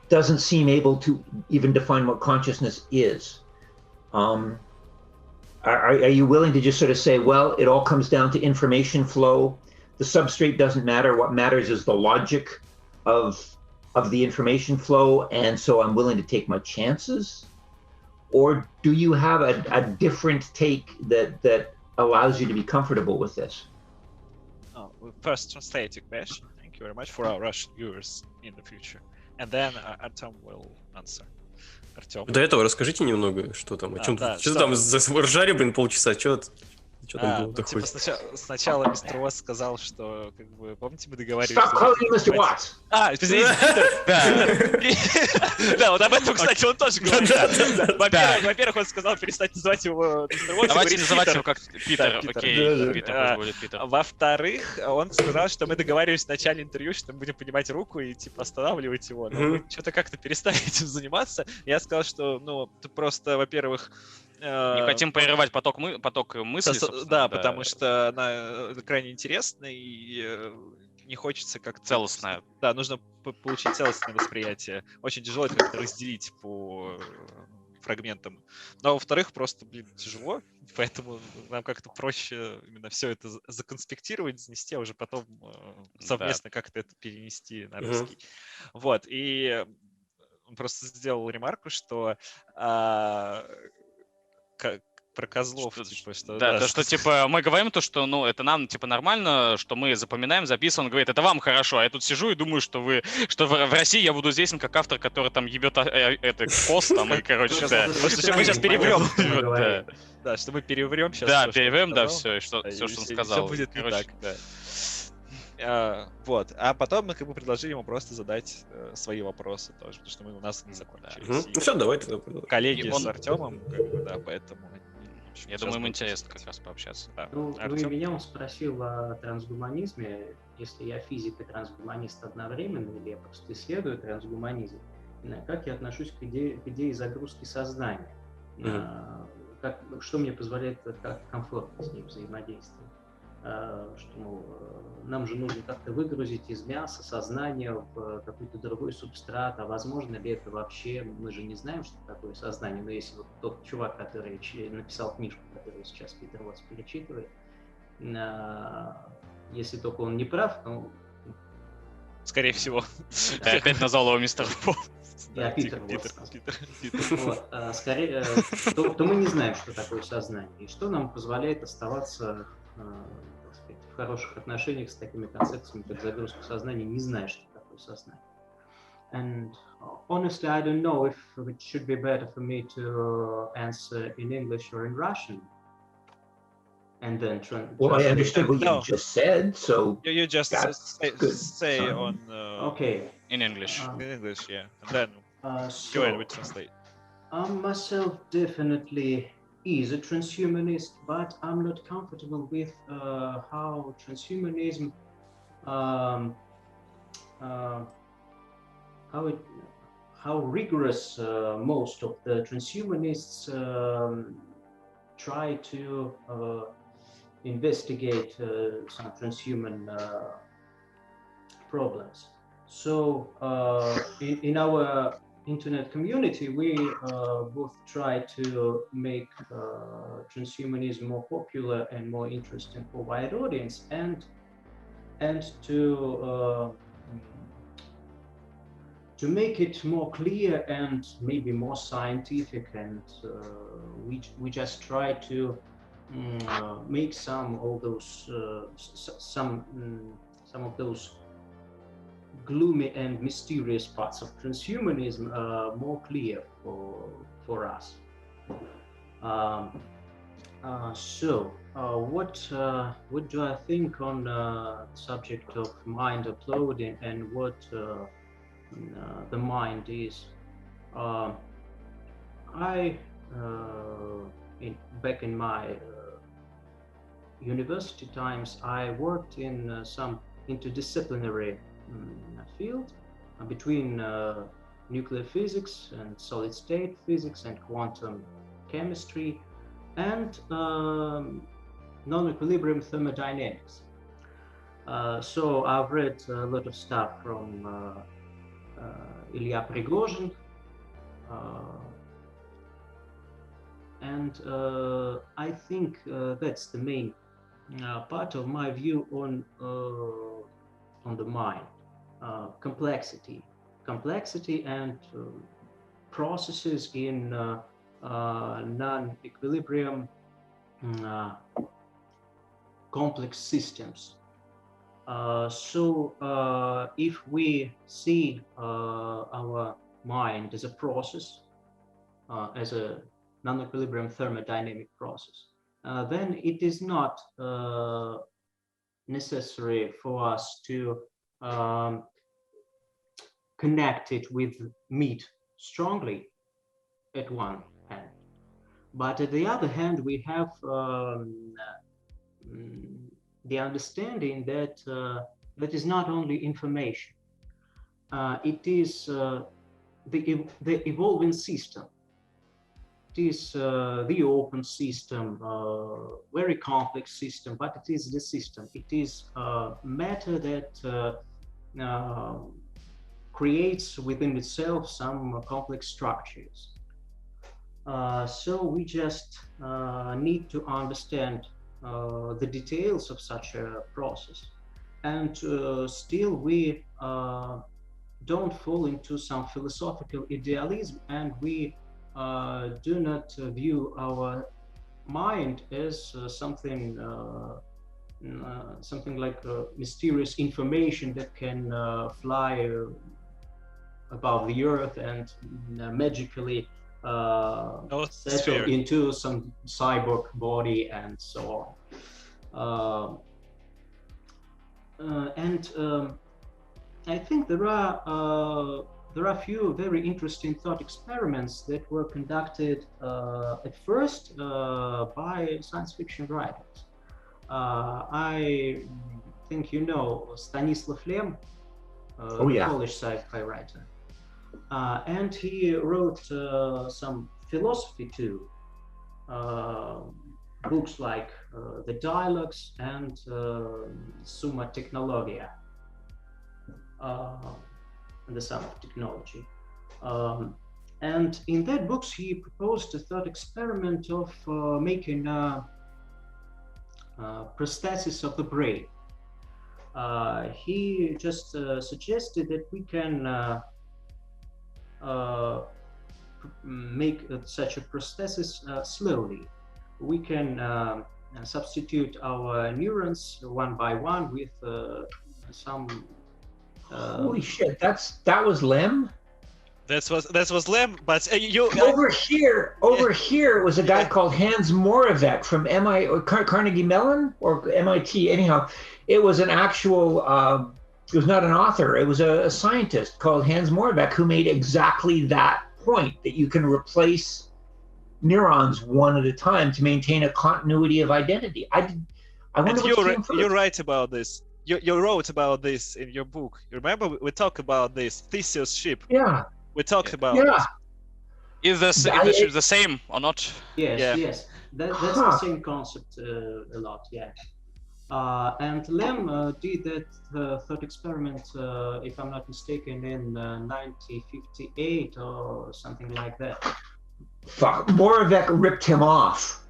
Speaker 4: doesn't seem able to even define what consciousness is. Are you willing to just sort of say, well, it all comes down to information flow. The substrate doesn't matter. What matters is the logic of the information flow, and so I'm willing to take my chances? Or do you have a different take that allows you to be comfortable with this?
Speaker 2: We'll first translate your question. Thank you very much for our Russian viewers in the future. And then Artem will answer. Артем.
Speaker 1: До этого расскажите немного, что там, о чем
Speaker 2: да,
Speaker 1: что там ржали, блин, полчаса, что там было
Speaker 2: типа сначала мистер Уоттс сказал, что, как бы, помните, мы договаривались...
Speaker 4: Stop calling me Mr. Watts!
Speaker 2: Извините, Питер. Да, вот об этом, кстати, он тоже говорит. Во-первых, он сказал перестать называть его мистер Уоттс.
Speaker 3: Давайте называть его как Питер. Окей, Питер будет Питер.
Speaker 2: Во-вторых, он сказал, что мы договаривались в начале интервью, что мы будем поднимать руку и, типа, останавливать его. Но мы что-то как-то перестали этим заниматься. Я сказал, что, ну, ты просто, во-первых...
Speaker 3: Не хотим прерывать поток мысли,
Speaker 2: да, потому что она крайне интересна и не хочется как-то...
Speaker 3: Целостная.
Speaker 2: Да, нужно получить целостное восприятие. Очень тяжело это как-то разделить по фрагментам. Но, во-вторых, просто, тяжело, поэтому нам как-то проще именно все это законспектировать, занести, а уже потом совместно как-то это перенести на русский. Вот, и он просто сделал ремарку, что... про козлов, типа, что...
Speaker 3: Да, что, типа, мы говорим то, что, ну, это нам, типа, нормально, что мы запоминаем, записываем, он говорит, это вам хорошо, а я тут сижу и думаю, что в России я буду известен как автор, который там ебет это кост, там, и, короче, да. Мы сейчас переврем. Да, что мы переврем сейчас. Да, переврем, да, все, что он сказал.
Speaker 2: Все будет не так, да. Вот, а потом мы как бы предложили ему просто задать свои вопросы тоже, потому что мы у нас не закончились.
Speaker 1: Ну все, давай тогда.
Speaker 2: Коллеги с Артемом, как бы, да, поэтому...
Speaker 3: Я думаю, им интересно как раз пообщаться. Да.
Speaker 5: Ну, и меня он спросил о трансгуманизме, если я физик и трансгуманист одновременно, или я просто исследую трансгуманизм, как я отношусь к идее загрузки сознания, что мне позволяет как комфортно с ним взаимодействовать. Что нам же нужно как-то выгрузить из мяса сознание в какой-то другой субстрат, а возможно ли это вообще, мы же не знаем, что такое сознание, но если вот тот чувак, который написал книжку, которую сейчас Питер Уоттс перечитывает, если только он не прав, то...
Speaker 2: Скорее всего.
Speaker 3: Ты опять назвал его мистер Уоттс.
Speaker 5: Да, Питер. Скорее, то мы не знаем, что такое сознание, и что нам позволяет оставаться в хороших отношениях с такими концепциями, как загрузка сознания, не зная, что такое сознание. And honestly, I don't know if it should be better for me to answer in English or in Russian. And then
Speaker 4: well, I understood what you just said, so
Speaker 2: you just say on
Speaker 5: okay
Speaker 3: in English.
Speaker 2: In English, yeah, and then go ahead, we translate.
Speaker 5: Myself definitely is a transhumanist, but I'm not comfortable with how transhumanism, how rigorous most of the transhumanists try to investigate some transhuman problems. So in our internet community, we both try to make transhumanism more popular and more interesting for wide audience, and to make it more clear and maybe more scientific, and we just try to make some of those gloomy and mysterious parts of transhumanism more clear for us. What do I think on the subject of mind uploading and what the mind is? Back in my university times, I worked in some interdisciplinary field between nuclear physics and solid state physics and quantum chemistry and non-equilibrium thermodynamics. So I've read a lot of stuff from Ilya Prigozhin. And I think that's the main part of my view on the mind. Complexity and processes in non-equilibrium complex systems. So if we see our mind as a process, as a non-equilibrium thermodynamic process, then it is not necessary for us to connect it with meat strongly at one hand. But at the other hand, we have the understanding that that is not only information. It is the evolving system. It is the open system, very complex system, but it is the system. It is matter that creates within itself some complex structures. So we just need to understand the details of such a process, and still we don't fall into some philosophical idealism, and we do not view our mind as something like mysterious information that can fly above the earth and magically settle into some cyborg body and so on. I think there are a few very interesting thought experiments that were conducted at first by science fiction writers. I think you know Stanislav Lem, the Polish sci-fi writer. And he wrote some philosophy too, books like The Dialogues and Summa Technologia, The Sum of Technology. And in that books he proposed a thought experiment of making a prosthesis of the brain. He just suggested that we can make such a prosthesis slowly. We can substitute our neurons one by one with some.
Speaker 4: Holy shit! That was Lem.
Speaker 2: That was Lem, but you
Speaker 4: over here it was a guy called Hans Moravec from Carnegie Mellon or MIT. Anyhow, it was an actual. It was not an author. It was a scientist called Hans Moravec who made exactly that point, that you can replace neurons one at a time to maintain a continuity of identity. I wonder what came first.
Speaker 2: You're right about this. You wrote about this in your book. You remember we talked about this Theseus ship.
Speaker 4: Yeah.
Speaker 2: We talked about this.
Speaker 3: Is this the same or not?
Speaker 5: Yes. That's the same concept a lot. Yeah. And Lem did that thought experiment, if I'm not mistaken, in 1958 or something like that.
Speaker 4: Fuck, Moravec ripped him off.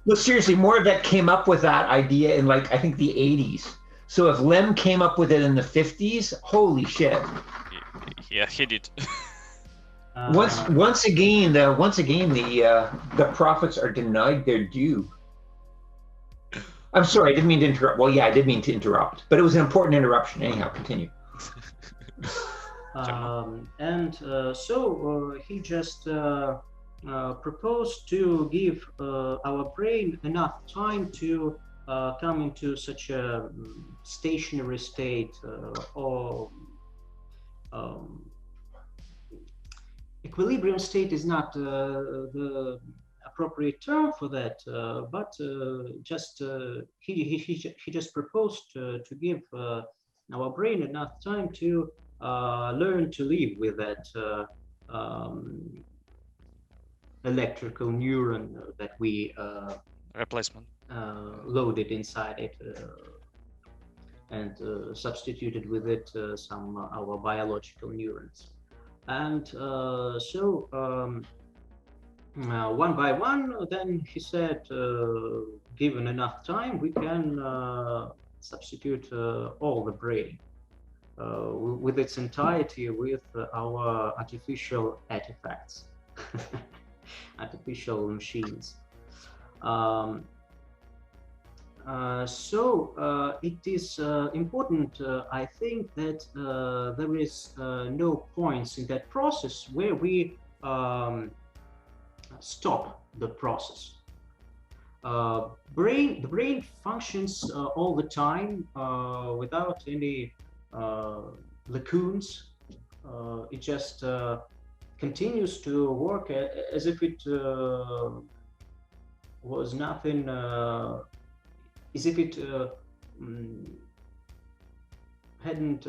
Speaker 4: No, seriously, Moravec came up with that idea in I think the 80s. So if Lem came up with it in the 50s, holy shit.
Speaker 3: Yeah, he did.
Speaker 4: Once again, the prophets are denied their due. I'm sorry, I didn't mean to interrupt. Well, yeah, I did mean to interrupt, but it was an important interruption. Anyhow, continue.
Speaker 5: So he just proposed to give our brain enough time to come into such a stationary state or equilibrium state is not the appropriate term for that, but he just proposed to give our brain enough time to learn to live with that electrical neuron that we
Speaker 3: replacement
Speaker 5: loaded inside it. and substituted with it some our biological neurons. And one by one, then he said, given enough time, we can substitute all the brain with its entirety with our artificial artifacts, artificial machines. It is important, I think, that there is no points in that process where we stop the process. The brain functions all the time without any lacunes. It just continues to work as if it was nothing, as if it hadn't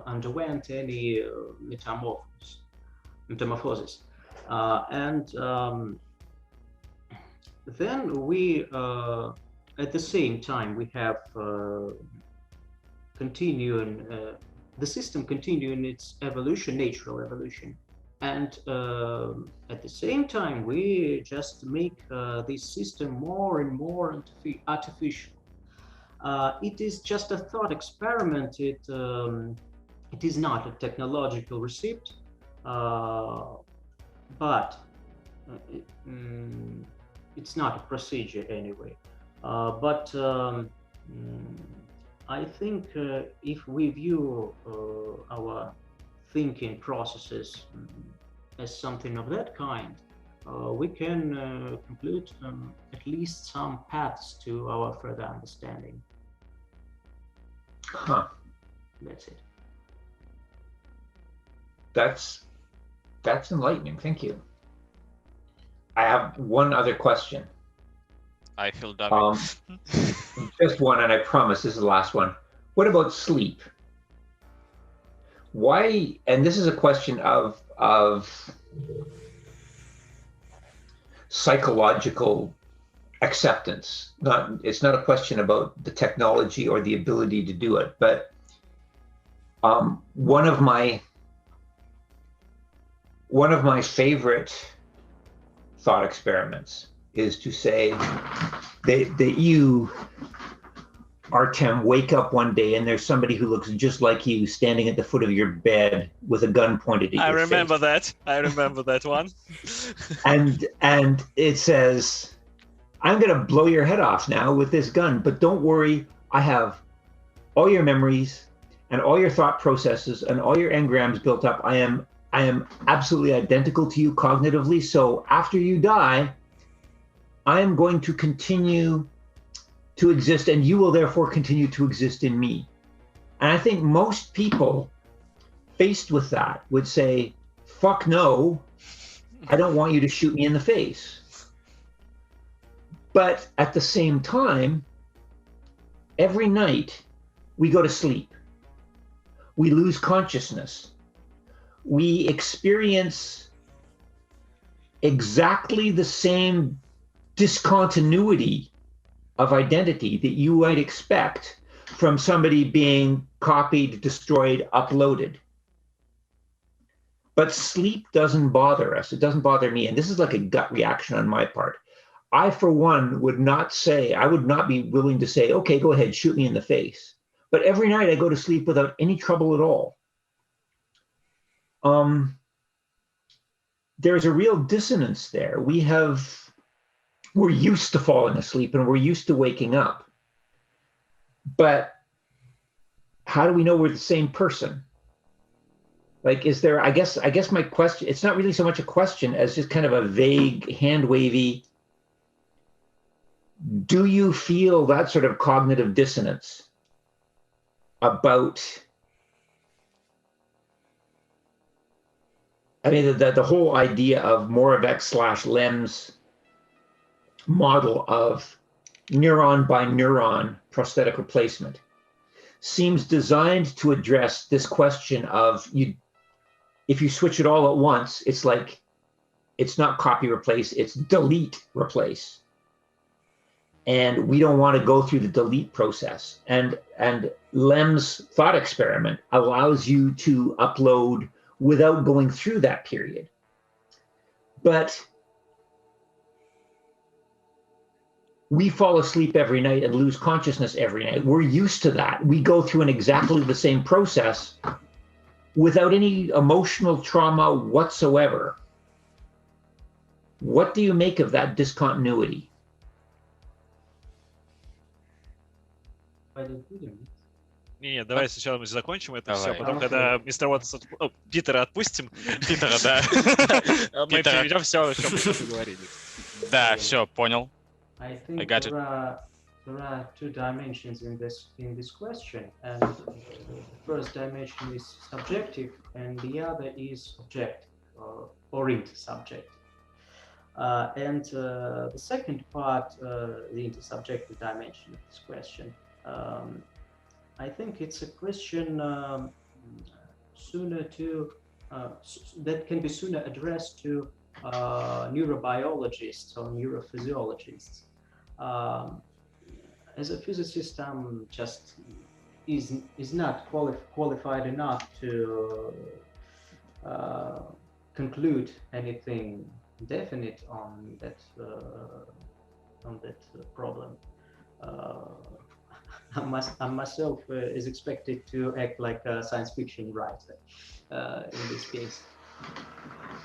Speaker 5: underwent any metamorphosis. Then we, at the same time, we have the system continuing its evolution, natural evolution. And at the same time, we just make this system more and more artificial. It is just a thought experiment. It is not a technological recipe, but it's not a procedure anyway. I think if we view our thinking processes as something of that kind, we can conclude at least some paths to our further understanding.
Speaker 4: Huh.
Speaker 5: That's it.
Speaker 4: That's enlightening. Thank you. I have one other question.
Speaker 3: I feel dumb.
Speaker 4: Just one, and I promise this is the last one. What about sleep? Why? And this is a question of psychological acceptance. It's not a question about the technology or the ability to do it. But one of my favorite thought experiments is to say that you, Artem, wake up one day and there's somebody who looks just like you standing at the foot of your bed with a gun pointed at your face.
Speaker 2: I remember that one.
Speaker 4: and it says, I'm going to blow your head off now with this gun, but don't worry, I have all your memories and all your thought processes and all your engrams built up. I am absolutely identical to you cognitively. So after you die, I am going to continue to exist, and you will therefore continue to exist in me. And I think most people faced with that would say, fuck no, I don't want you to shoot me in the face. But at the same time, every night we go to sleep. We lose consciousness. We experience exactly the same discontinuity of identity that you might expect from somebody being copied, destroyed, uploaded. But sleep doesn't bother us. It doesn't bother me. And this is like a gut reaction on my part. I, for one, would not be willing to say, okay, go ahead, shoot me in the face. But every night I go to sleep without any trouble at all. There's a real dissonance there. We're used to falling asleep and we're used to waking up. But how do we know we're the same person? Like, is there, I guess my question, it's not really so much a question as just kind of a vague, hand-wavy, do you feel that sort of cognitive dissonance about, I mean, the whole idea of Moravec/Lem's model of neuron by neuron prosthetic replacement seems designed to address this question of if you switch it all at once, it's like, it's not copy replace, it's delete replace. and we don't want to go through the delete process. And Lem's thought experiment allows you to upload without going through that period. But we fall asleep every night and lose consciousness every night. We're used to that. We go through an exactly the same process without any emotional trauma whatsoever. What do you make of that discontinuity?
Speaker 2: Не, давай сначала мы закончим это
Speaker 3: Давай.
Speaker 2: все, потом, когда мистер Уоттс, Питера отпустим,
Speaker 3: Питера, да.
Speaker 2: мы перейдем все, о чем мы говорили.
Speaker 3: Да, все, понял.
Speaker 5: I think
Speaker 3: got it.
Speaker 5: There are two dimensions in this question, and the first dimension is subjective, and the other is objective or intersubjective. And the second part, the intersubjective dimension of this question, I think it's a question that can be sooner addressed to neurobiologists or neurophysiologists. As a physicist, I'm just is not qualified enough to conclude anything definite on that problem. I myself is expected to act like a science fiction writer in this case.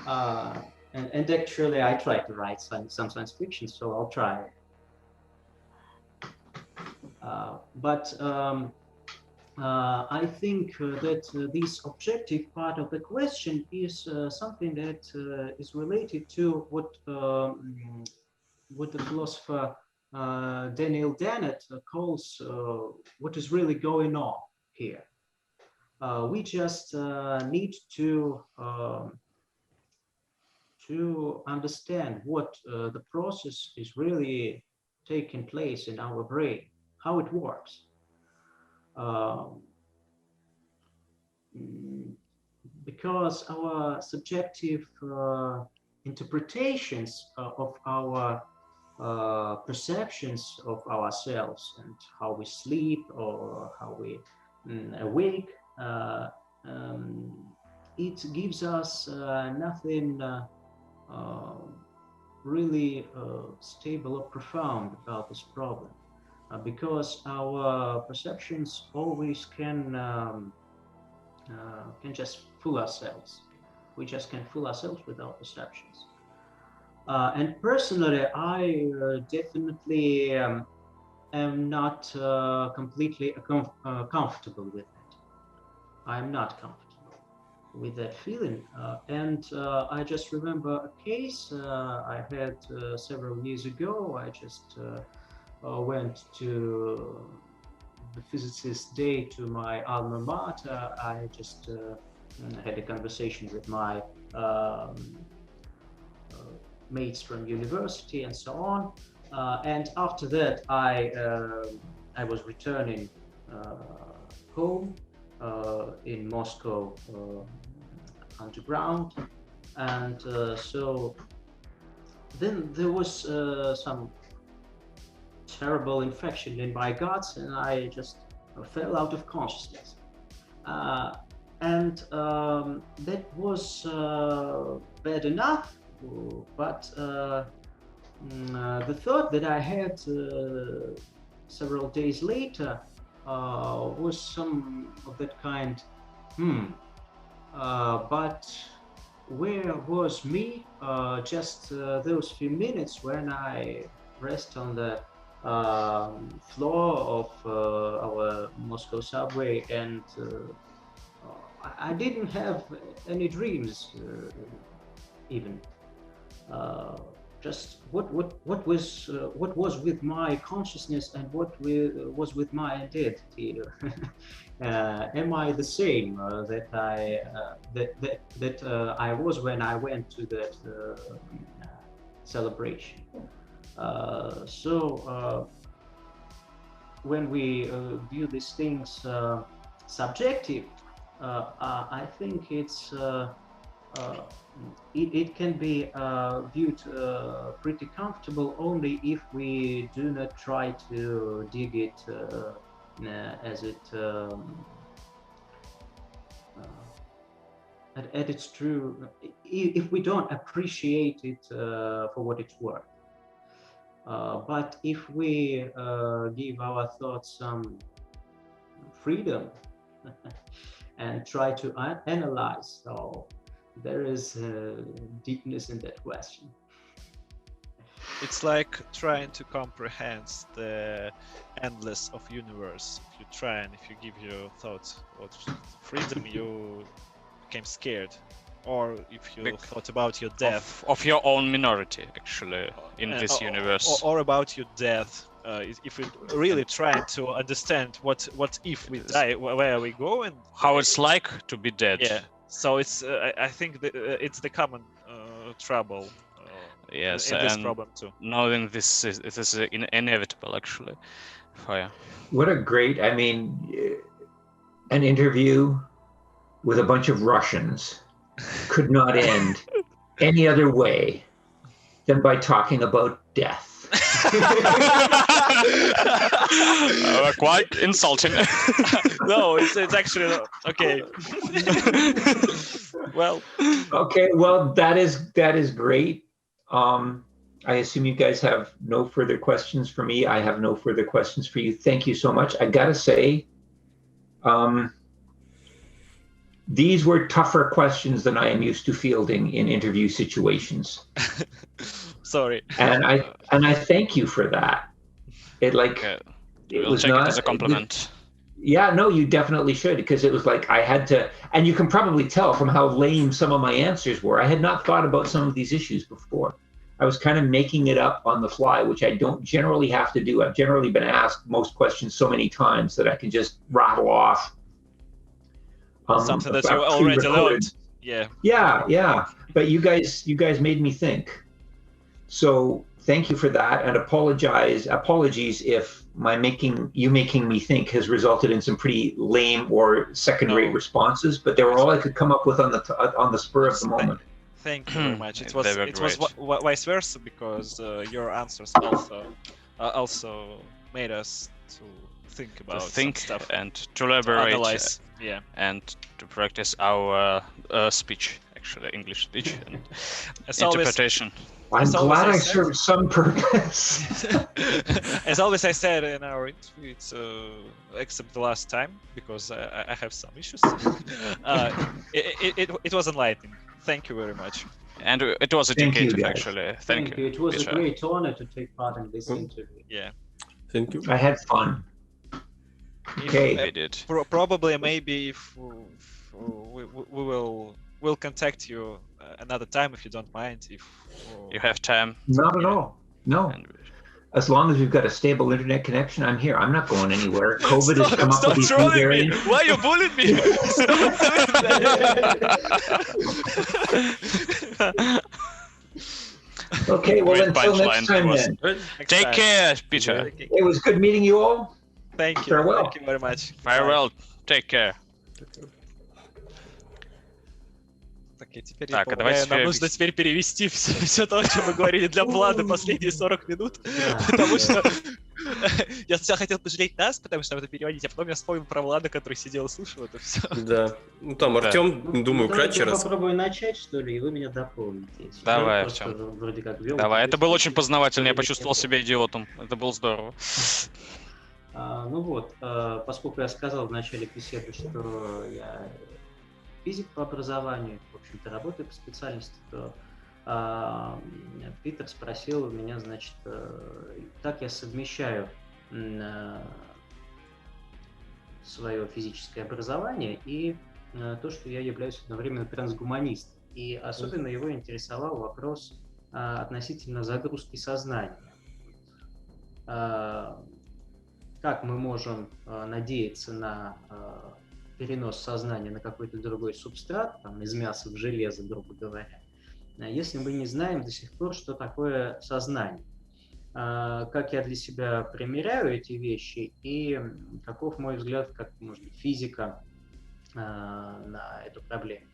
Speaker 5: And actually, I try to write some science fiction, so I'll try. But I think that this objective part of the question is something that is related to what the philosopher Daniel Dennett calls what is really going on here. We just need to understand what the process is really taking place in our brain, how it works. Because our subjective interpretations of our perceptions of ourselves and how we sleep or how we awake, it gives us nothing really stable or profound about this problem, because our perceptions always can just fool ourselves. We just can fool ourselves with our perceptions. And personally, I definitely am not completely comfortable with it. I'm not comfortable with that feeling. And I just remember a case I had several years ago. I just went to the physicist day to my alma mater. I just had a conversation with my mates from university and so on. And after that, I was returning home in Moscow underground, and so then there was some terrible infection in my guts, and I just fell out of consciousness, and that was bad enough, but the thought that I had several days later was some of that kind, but where was me just those few minutes when I rest on the floor of our Moscow subway, and I didn't have any dreams even. Just what was with my consciousness and what was with my identity? Am I the same that I was when I went to that celebration? So when we view these things subjective, I think it's it can be viewed pretty comfortable only if we do not try to dig it as it at its true, if we don't appreciate it for what it's worth. But if we give our thoughts some freedom and try to analyze, so there is deepness in that question.
Speaker 2: It's like trying to comprehend the endless of universe. If you try and if you give your thoughts what freedom, you became scared. Or if you thought about your death.
Speaker 3: Of your own minority, actually, in this universe.
Speaker 2: Or about your death. If we really try to understand what if we die, where we go, and
Speaker 3: how it's like to be dead.
Speaker 2: Yeah. So it's I think it's the common trouble.
Speaker 3: Yes,
Speaker 2: in this
Speaker 3: and
Speaker 2: problem too.
Speaker 3: Knowing this is inevitable, actually. Fire.
Speaker 4: What a great! I mean, an interview with a bunch of Russians could not end any other way than by talking about death.
Speaker 3: Quite insulting.
Speaker 2: No, it's actually not. Okay. Well.
Speaker 4: Okay. Well, that is great. I assume you guys have no further questions for me. I have no further questions for you. Thank you so much. I gotta say, these were tougher questions than I am used to fielding in interview situations.
Speaker 2: Sorry.
Speaker 4: And I thank you for that. It
Speaker 3: we'll take it as a compliment.
Speaker 4: Yeah, no, you definitely should, because it was like I had to, and you can probably tell from how lame some of my answers were. I had not thought about some of these issues before. I was kind of making it up on the fly, which I don't generally have to do. I've generally been asked most questions so many times that I can just rattle off.
Speaker 2: Something that you already learned. Yeah.
Speaker 4: Yeah. But you guys made me think. So thank you for that, and apologies if making me think has resulted in some pretty lame or second-rate responses. But they were all I could come up with on the spur of the moment.
Speaker 2: Thank you very much. It was vice versa, because your answers also made us to think about some stuff
Speaker 3: and to elaborate,
Speaker 2: analyze,
Speaker 3: and to practice our speech, actually English speech and interpretation.
Speaker 4: I'm glad I served some purpose.
Speaker 2: As always, I said in our interview, it's, except the last time, because I have some issues. It was enlightening. Thank you very much.
Speaker 3: And it was educative, actually. Thank you.
Speaker 5: It was
Speaker 3: Peter.
Speaker 5: a great honor to take part in this interview.
Speaker 2: Yeah.
Speaker 1: Thank you.
Speaker 4: I had fun. Okay.
Speaker 3: I did.
Speaker 2: Probably, maybe if we'll contact you another time, if you don't mind. If
Speaker 3: you have time.
Speaker 4: Not at all. No. As long as we've got a stable internet connection, I'm here. I'm not going anywhere. COVID has come up with these new variants.
Speaker 2: Why you bullying me?
Speaker 4: Okay, well, until next time then.
Speaker 3: Take care, Peter.
Speaker 4: It was good meeting you all.
Speaker 2: Thank you.
Speaker 4: Farewell.
Speaker 2: Thank you very much.
Speaker 3: Farewell. Take care.
Speaker 2: Так, нам нужно теперь перевести все то, о чем мы говорили для Влада последние 40 минут, потому что я сначала хотел пожалеть нас, потому что надо переводить, а потом я вспомнил про Влада, который сидел и слушал это все.
Speaker 1: Да, ну там Артем, думаю, кратче раз.
Speaker 5: Попробую начать, что ли, и вы меня дополните.
Speaker 3: Давай, Артем. Давай, это был очень познавательно, я почувствовал себя идиотом, это было здорово.
Speaker 5: Ну вот, поскольку я сказал в начале беседы, что я физик по образованию, в общем-то, работаю по специальности, то Питер спросил меня, значит, как я совмещаю свое физическое образование и то, что я являюсь одновременно трансгуманистом. И особенно его интересовал вопрос относительно загрузки сознания. Как мы можем надеяться на перенос сознания на какой-то другой субстрат, там, из мяса в железо, грубо говоря, если мы не знаем до сих пор, что такое сознание. Как я для себя примеряю эти вещи и каков мой взгляд, как, может быть, физика на эту проблему.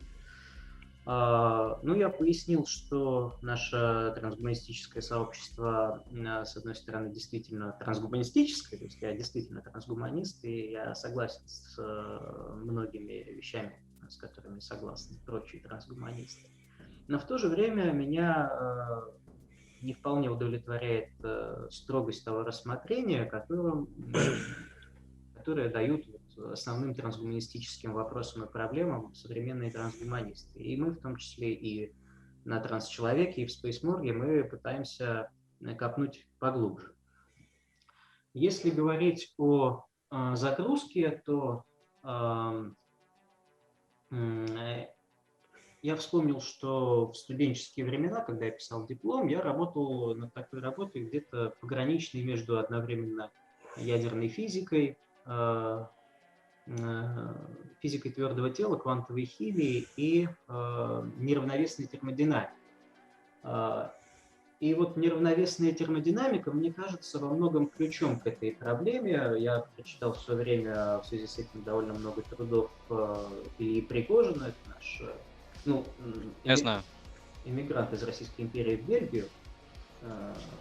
Speaker 5: Ну, я пояснил, что наше трансгуманистическое сообщество, с одной стороны, действительно трансгуманистическое, то есть я действительно трансгуманист, и я согласен с многими вещами, с которыми согласны прочие трансгуманисты. Но в то же время меня не вполне удовлетворяет строгость того рассмотрения, которое дают основным трансгуманистическим вопросам и проблемам современные трансгуманисты. И мы, в том числе и на трансчеловеке, и в Спейсморге, мы пытаемся копнуть поглубже. Если говорить о загрузке, то я вспомнил, что в студенческие времена, когда я писал диплом, я работал над такой работой где-то пограничной между одновременно ядерной физикой, физикой твердого тела, квантовой химией и неравновесной термодинамикой. И вот неравновесная термодинамика, мне кажется, во многом ключом к этой проблеме. Я прочитал в свое время в связи с этим довольно много трудов Ильи Пригожина, это наш
Speaker 3: Я знаю.
Speaker 5: иммигрант из Российской империи в Бельгию,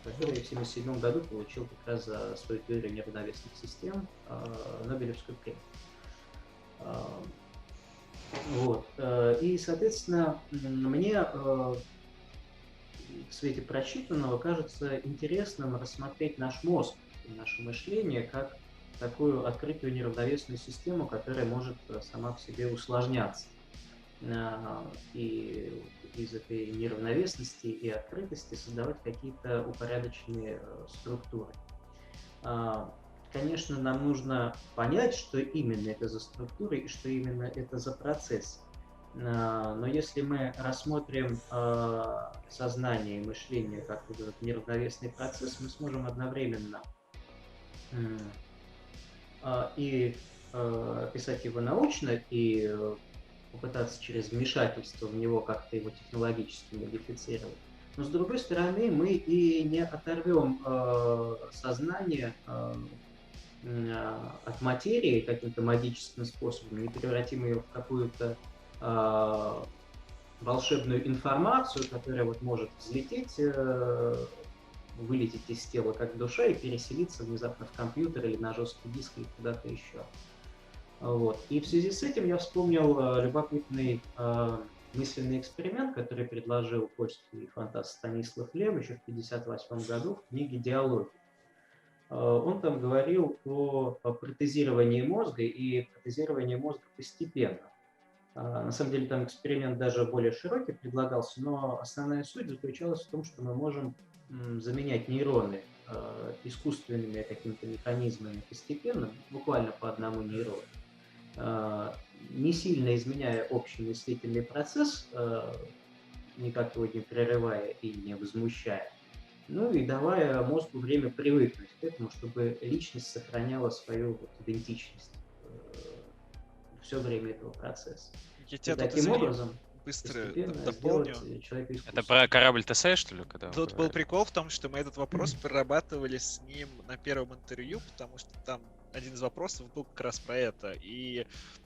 Speaker 5: который в 1977 году получил как раз за свою теорию неравновесных систем Нобелевскую премию. Вот. И, соответственно, мне в свете прочитанного кажется интересным рассмотреть наш мозг и наше мышление как такую открытую неравновесную систему, которая может сама в себе усложняться. И из этой неравновесности и открытости создавать какие-то упорядоченные структуры. Конечно, нам нужно понять, что именно это за структуры и что именно это за процесс. Но если мы рассмотрим сознание и мышление как этот неравновесный процесс, мы сможем одновременно и описать его научно, и попытаться через вмешательство в него как-то его технологически модифицировать. Но с другой стороны, мы и не оторвем сознание от материи каким-то магическим способом, не превратим ее в какую-то волшебную информацию, которая вот может взлететь, вылететь из тела как душа и переселиться внезапно в компьютер или на жесткий диск или куда-то еще. Вот. И в связи с этим я вспомнил любопытный мысленный эксперимент, который предложил польский фантаст Станислав Лем еще в 1958 году в книге «Диалоги». Он там говорил о протезировании мозга и протезировании мозга постепенно. На самом деле там эксперимент даже более широкий предлагался, но основная суть заключалась в том, что мы можем заменять нейроны искусственными какими-то механизмами постепенно, буквально по одному нейрону, не сильно изменяя общий мыслительный процесс, никак его не прерывая и не возмущая, ну и давая мозгу время привыкнуть к этому, чтобы личность сохраняла свою вот идентичность все время этого процесса.
Speaker 2: Я тебя тут,
Speaker 5: таким образом
Speaker 2: быстро
Speaker 5: постепенно
Speaker 2: дополню.
Speaker 5: сделать человека искусственным.
Speaker 3: Это про корабль ТС, что ли? Когда
Speaker 2: Тут был прикол в том, что мы этот вопрос прорабатывали с ним на первом интервью, потому что там один из вопросов был как раз про это. И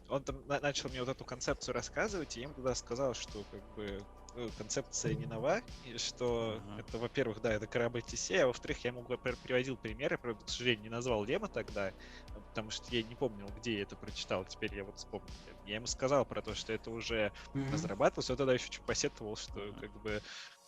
Speaker 2: он там начал мне вот эту концепцию рассказывать, и я ему тогда сказал, что как бы концепция не нова, и что это, во-первых, да, это корабль Тесей, а во-вторых, я ему приводил примеры, правда, к сожалению, не назвал Лема тогда, потому что я не помнил, где я это прочитал, теперь я вот вспомнил. Я ему сказал про то, что это уже разрабатывалось, он тогда еще чуть посетовал, что как бы...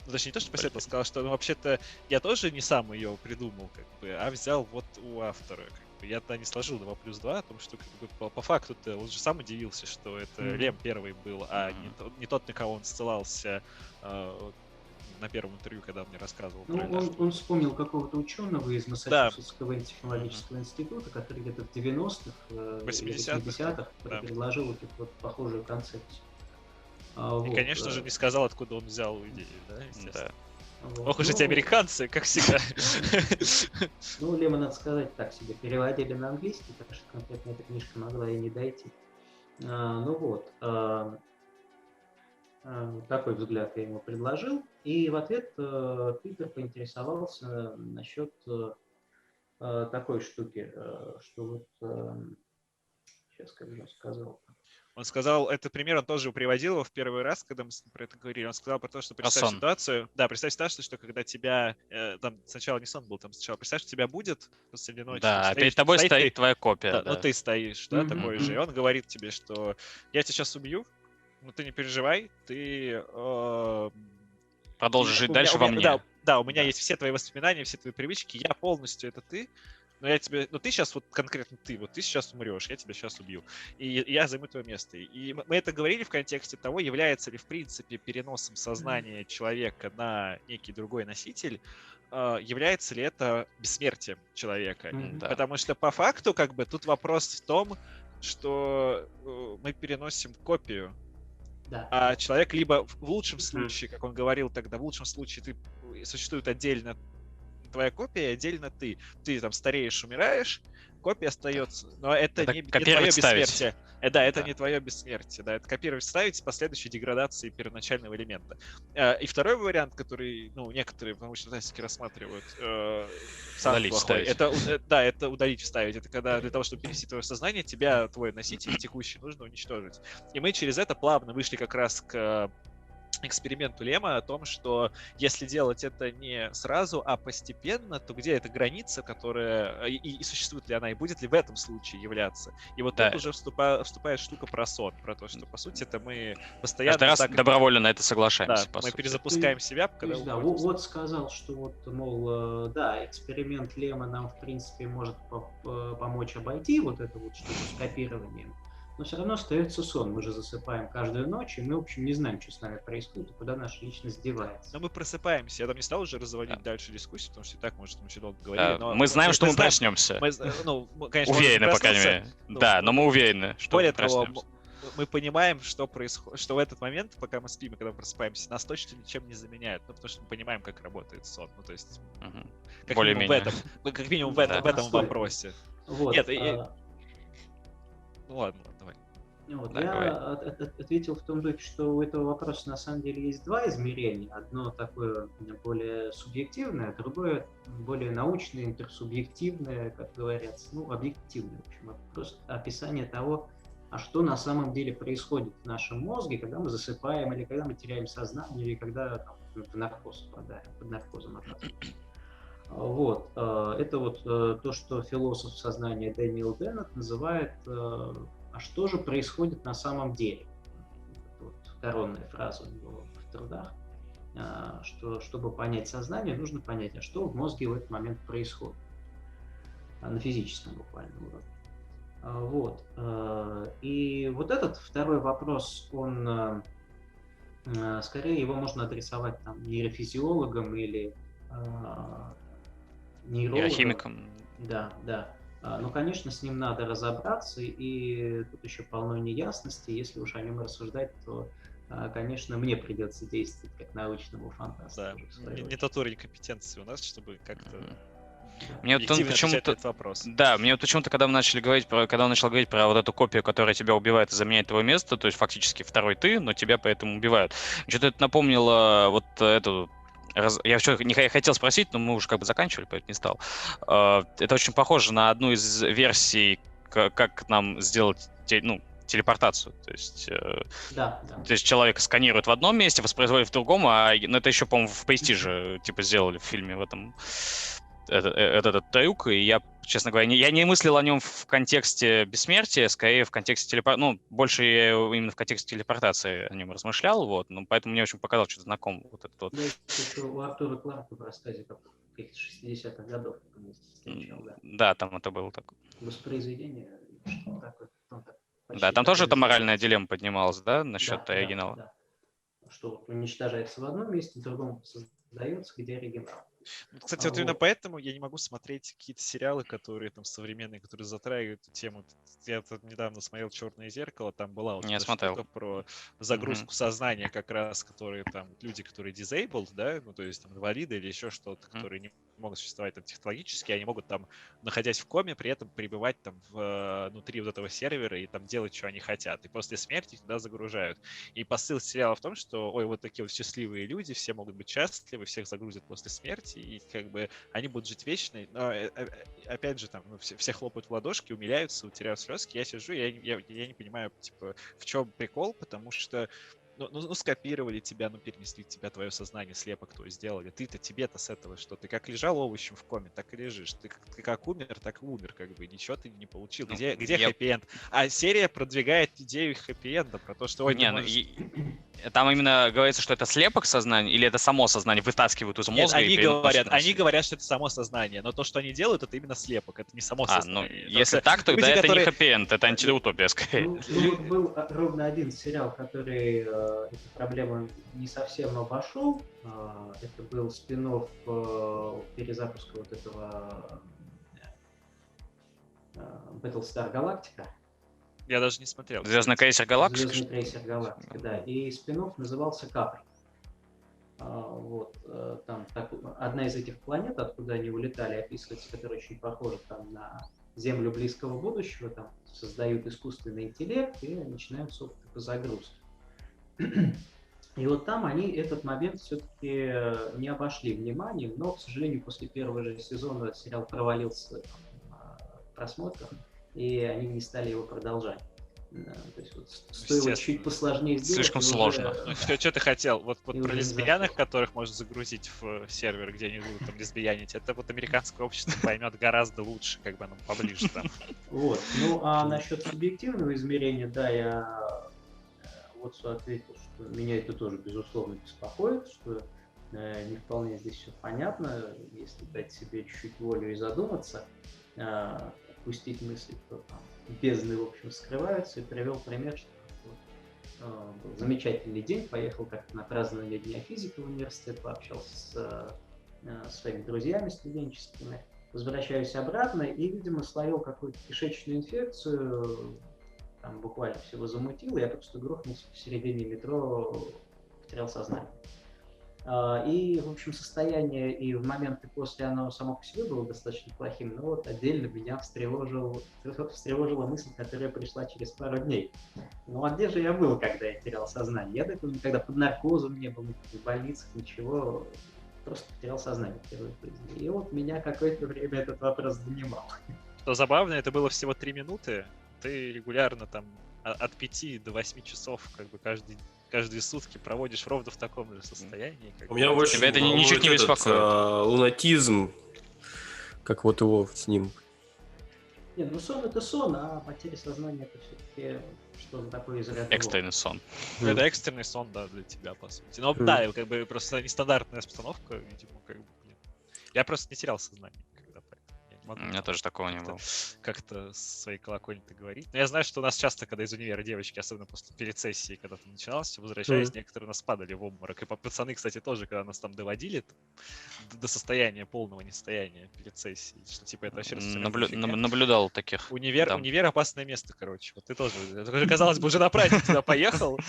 Speaker 2: Ну, точнее, не то, что посетовал, сказал, что ну, вообще-то я тоже не сам ее придумал, как бы, а взял вот у автора. Как бы. Я тогда не сложил 2 + 2, о том, что как бы, по факту-то он же сам удивился, что это Лем первый был, а не тот, на кого он ссылался на первом интервью, когда он мне рассказывал.
Speaker 5: Ну, он вспомнил какого-то ученого из Массачусетского технологического института, который где-то в 90-х, 80-х предложил вот похожую концепцию.
Speaker 2: И, конечно же, не сказал, откуда он взял идею, да, естественно.
Speaker 5: Вот.
Speaker 2: Ох уж эти американцы, как всегда.
Speaker 5: Ну, Лема, надо сказать, так себе переводили на английский, так что конкретно эта книжка могла и не дойти. Ну вот. Такой взгляд я ему предложил. И в ответ Питер поинтересовался насчет такой штуки, что вот... Сейчас, как же он сказал...
Speaker 2: Он сказал, это пример, он тоже приводил его в первый раз, когда мы с ним про это говорили. Он сказал про то, что представь ситуацию, что когда тебя, там сначала не сон был, там сначала представь, что тебя будет посреди ночи.
Speaker 3: Да, перед тобой стоит твоя копия.
Speaker 2: Да, ну ты стоишь, да, такой же. И он говорит тебе, что я тебя сейчас убью, но ты не переживай, ты...
Speaker 3: продолжишь жить дальше во мне.
Speaker 2: Да, у меня есть все твои воспоминания, все твои привычки, я полностью это ты, но я тебе, ты сейчас вот конкретно ты сейчас умрешь, я тебя сейчас убью, и я займу твое место. И мы это говорили в контексте того, является ли в принципе переносом сознания человека на некий другой носитель, является ли это бессмертием человека. Потому что по факту как бы тут вопрос в том, что мы переносим копию.
Speaker 5: Да.
Speaker 2: А человек либо в лучшем случае, как он говорил тогда, в лучшем случае существует отдельно твоя копия, отдельно ты. Ты там стареешь, умираешь, копия остается. Но это не твое бессмертие. Это не твое бессмертие. Да, это копировать, вставить с последующей деградацией первоначального элемента. И второй вариант, который некоторые в научной фантастике рассматривают, самый плохой, это удалить, вставить. Это когда для того, чтобы перенести твое сознание, тебя, твой носитель текущий, нужно уничтожить. И мы через это плавно вышли как раз к эксперименту Лема о том, что если делать это не сразу, а постепенно, то где эта граница, которая и существует ли она, и будет ли в этом случае являться. И вот тут уже вступает штука про сон, про то, что по сути это мы постоянно...
Speaker 3: Каждый раз добровольно на это соглашаемся.
Speaker 2: Да, мы перезапускаем себя, когда
Speaker 5: да, вот сказал, что мол, эксперимент Лема нам в принципе может помочь обойти вот эту вот штуку с копированием. Но все равно остается сон. Мы же засыпаем каждую ночь, и мы, в общем, не знаем, что с нами происходит, куда наша личность девается.
Speaker 2: Но мы просыпаемся. Я там не стал уже разводить дальше дискуссию, потому что и так, может, мы очень долго говорили. Но
Speaker 3: мы знаем, что мы проснемся.
Speaker 2: Конечно,
Speaker 3: уверены, по крайней мере. Да, но мы уверены, что мы проснемся.
Speaker 2: Более того, мы понимаем, что происходит, что в этот момент, пока мы спим и когда мы просыпаемся, нас точно ничем не заменяют. Потому что мы понимаем, как работает сон. То есть, как минимум в этом вопросе.
Speaker 5: Нет,
Speaker 2: ну ладно, давай.
Speaker 5: Я ответил в том духе, что у этого вопроса на самом деле есть два измерения. Одно такое более субъективное, другое более научное, интерсубъективное, как говорится, объективное. В общем, просто описание того, а что на самом деле происходит в нашем мозге, когда мы засыпаем, или когда мы теряем сознание, или когда в наркоз впадаем, под наркозом оказываемся. Это то, что философ сознания Дэниел Деннет называет «А что же происходит на самом деле?» Это коронная фраза у него в трудах, что чтобы понять сознание, нужно понять, а что в мозге в этот момент происходит на физическом буквально уровне. И вот этот второй вопрос, он скорее его можно адресовать нейрофизиологам или
Speaker 3: химиком.
Speaker 5: Да. Но, конечно, с ним надо разобраться, и тут еще полно неясностей. Если уж о нем рассуждать, то, конечно, мне придется действовать как научному фантасту.
Speaker 2: Да, не тот уровень компетенции у нас, чтобы как-то
Speaker 3: мне почему-то
Speaker 2: этот вопрос.
Speaker 3: Да, мне почему-то, когда он начал говорить про вот эту копию, которая тебя убивает и заменяет твое место, то есть фактически второй ты, но тебя поэтому убивают. Что-то это напомнило вот эту... Я хотел спросить, но мы уже заканчивали, поэтому не стал. Это очень похоже на одну из версий, как нам сделать телепортацию. То есть,
Speaker 5: то
Speaker 3: есть человека сканируют в одном месте, воспроизводят в другом, но это еще, по-моему, в Престиже сделали в фильме в этом этот трюк, и я, честно говоря, я не мыслил о нем в контексте бессмертия, скорее в контексте телепортации, больше я именно в контексте телепортации о нем размышлял, но поэтому мне очень показалось что-то знакомо вот это вот.
Speaker 5: Да, еще у Артура Кларка в рассказе каких-то 60-х годов встречал, да.
Speaker 3: Да, там это было такое.
Speaker 5: Воспроизведение, что такое.
Speaker 3: Да, там тоже эта моральная дилемма поднималась, да, насчет оригинала?
Speaker 5: Да. Что уничтожается в одном месте, в другом создается, где оригинал.
Speaker 2: Кстати, вот именно поэтому я не могу смотреть какие-то сериалы, которые современные, которые затрагивают эту тему. Я недавно смотрел «Черное зеркало», там была вот эта штука про загрузку сознания, как раз, которые люди, которые disabled, да, то есть инвалиды или еще что-то, которые не могут существовать технологически, они могут находясь в коме, при этом пребывать внутри вот этого сервера и делать, что они хотят. И после смерти их туда загружают. И посыл сериала в том, что, вот такие вот счастливые люди, все могут быть счастливы, всех загрузят после смерти, и как бы они будут жить вечно. Но опять же, там все хлопают в ладошки, умиляются, утирают слезки. Я сижу, я не понимаю, типа, в чем прикол, потому что скопировали тебя, перенесли тебя, твое сознание, слепок твой сделали. Тебе-то с этого что? Ты как лежал овощем в коме, так и лежишь. Ты как умер, так и умер, как бы. Ничего ты не получил. Где хэппи-энд? А серия продвигает идею хэппи-энда про то, что...
Speaker 3: Там именно говорится, что это слепок сознания, или это само сознание вытаскивают из мозга?
Speaker 2: Нет, они говорят, что это само сознание, но то, что они делают, это именно слепок, это не само сознание.
Speaker 3: Если так, то это не хэппи-энд, это антиутопия, скорее.
Speaker 5: Был ровно один сериал, который эту проблему не совсем обошел. Это был спин-офф перезапуска вот этого Battlestar Galactica.
Speaker 2: Я даже не смотрел.
Speaker 3: Звездный крейсер Галактика?
Speaker 5: Звездный крейсер Галактика, да. И спин-офф назывался Капри. Там одна из этих планет, откуда они улетали, описывается, которая очень похожа там на Землю близкого будущего. Там создают искусственный интеллект и начинаются опыты по загрузке. И вот там они этот момент все-таки не обошли вниманием, но, к сожалению, после первого же сезона сериал провалился в просмотрах, и они не стали его продолжать. То есть стоило чуть посложнее сделать.
Speaker 3: Слишком сложно.
Speaker 2: Что ты хотел? Вот про лесбиянок, которых можно загрузить в сервер, где они будут там лесбиянить, это американское общество поймет гораздо лучше, как бы оно поближе там.
Speaker 5: Вот. А насчет субъективного измерения, да, я Уоттсу ответил, что меня это тоже, безусловно, беспокоит, что не вполне здесь все понятно. Если дать себе чуть-чуть волю и задуматься, пустить мысли, то там бездны, в общем, скрываются, и привел пример, что был замечательный день, поехал как-то на празднование Дня физики в университет, пообщался с своими друзьями студенческими, возвращаюсь обратно и, видимо, словил какую-то кишечную инфекцию, там буквально всего замутил, я просто грохнулся посередине метро, потерял сознание. И, в общем, состояние и в моменты после оно само по себе было достаточно плохим, но вот отдельно меня встревожила мысль, которая пришла через пару дней. Ну а где же я был, когда я терял сознание? Я до этого никогда под наркозом не был, в больницах, ничего, просто потерял сознание в первой жизни. И вот меня какое-то время этот вопрос занимал.
Speaker 2: Что забавно, это было всего 3 минуты, ты регулярно там от 5 до 8 часов как бы каждые сутки проводишь ровно в таком же состоянии.
Speaker 1: У меня очень
Speaker 3: это ничуть не беспокоит.
Speaker 1: Лунатизм, как вот его с ним.
Speaker 5: Нет, сон это сон, а потеря сознания это все-таки что-то такое из ряда.
Speaker 3: Экстренный сон.
Speaker 2: Это экстренный сон, да, для тебя, по сути. Но да, как бы просто нестандартная обстановка, видимо, как бы, я просто не терял сознание.
Speaker 3: У меня тоже такого не было.
Speaker 2: Как-то своей колокольни-то говорить. Но я знаю, что у нас часто, когда из универа девочки, особенно перед сессией, когда там начиналось, возвращаясь, некоторые у нас падали в обморок. И пацаны, кстати, тоже, когда нас там доводили до состояния полного несостояния перед сессией, что типа это вообще
Speaker 3: наблюдал таких.
Speaker 2: Универ опасное место, короче. Вот ты тоже, казалось бы, уже на праздник туда поехал,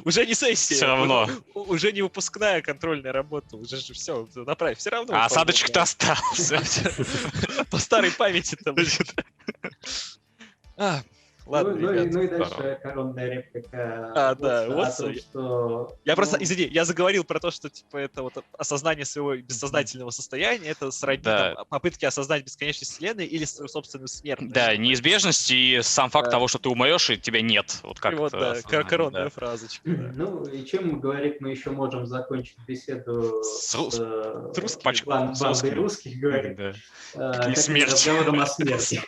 Speaker 2: уже не сессия.
Speaker 3: Все равно.
Speaker 2: Уже не выпускная контрольная работа, уже же все, направь. Все равно.
Speaker 3: А осадочек-то остался.
Speaker 2: По старой памяти-то будет. Ладно,
Speaker 5: и дальше коронная реплика
Speaker 2: Уоттса.
Speaker 5: Что...
Speaker 2: Я просто, извини, я заговорил про то, что типа это вот осознание своего бессознательного состояния, это сродни попытки осознать бесконечность вселенной или свою собственную смертность.
Speaker 3: Да, неизбежность и сам факт того, что ты умрешь, и тебя нет. Вот как
Speaker 2: вот, да, коронная фразочка.
Speaker 5: Ну, и чем, говорит, мы еще можем закончить беседу с бандой русских, говорит,
Speaker 3: разговором
Speaker 5: о смерти.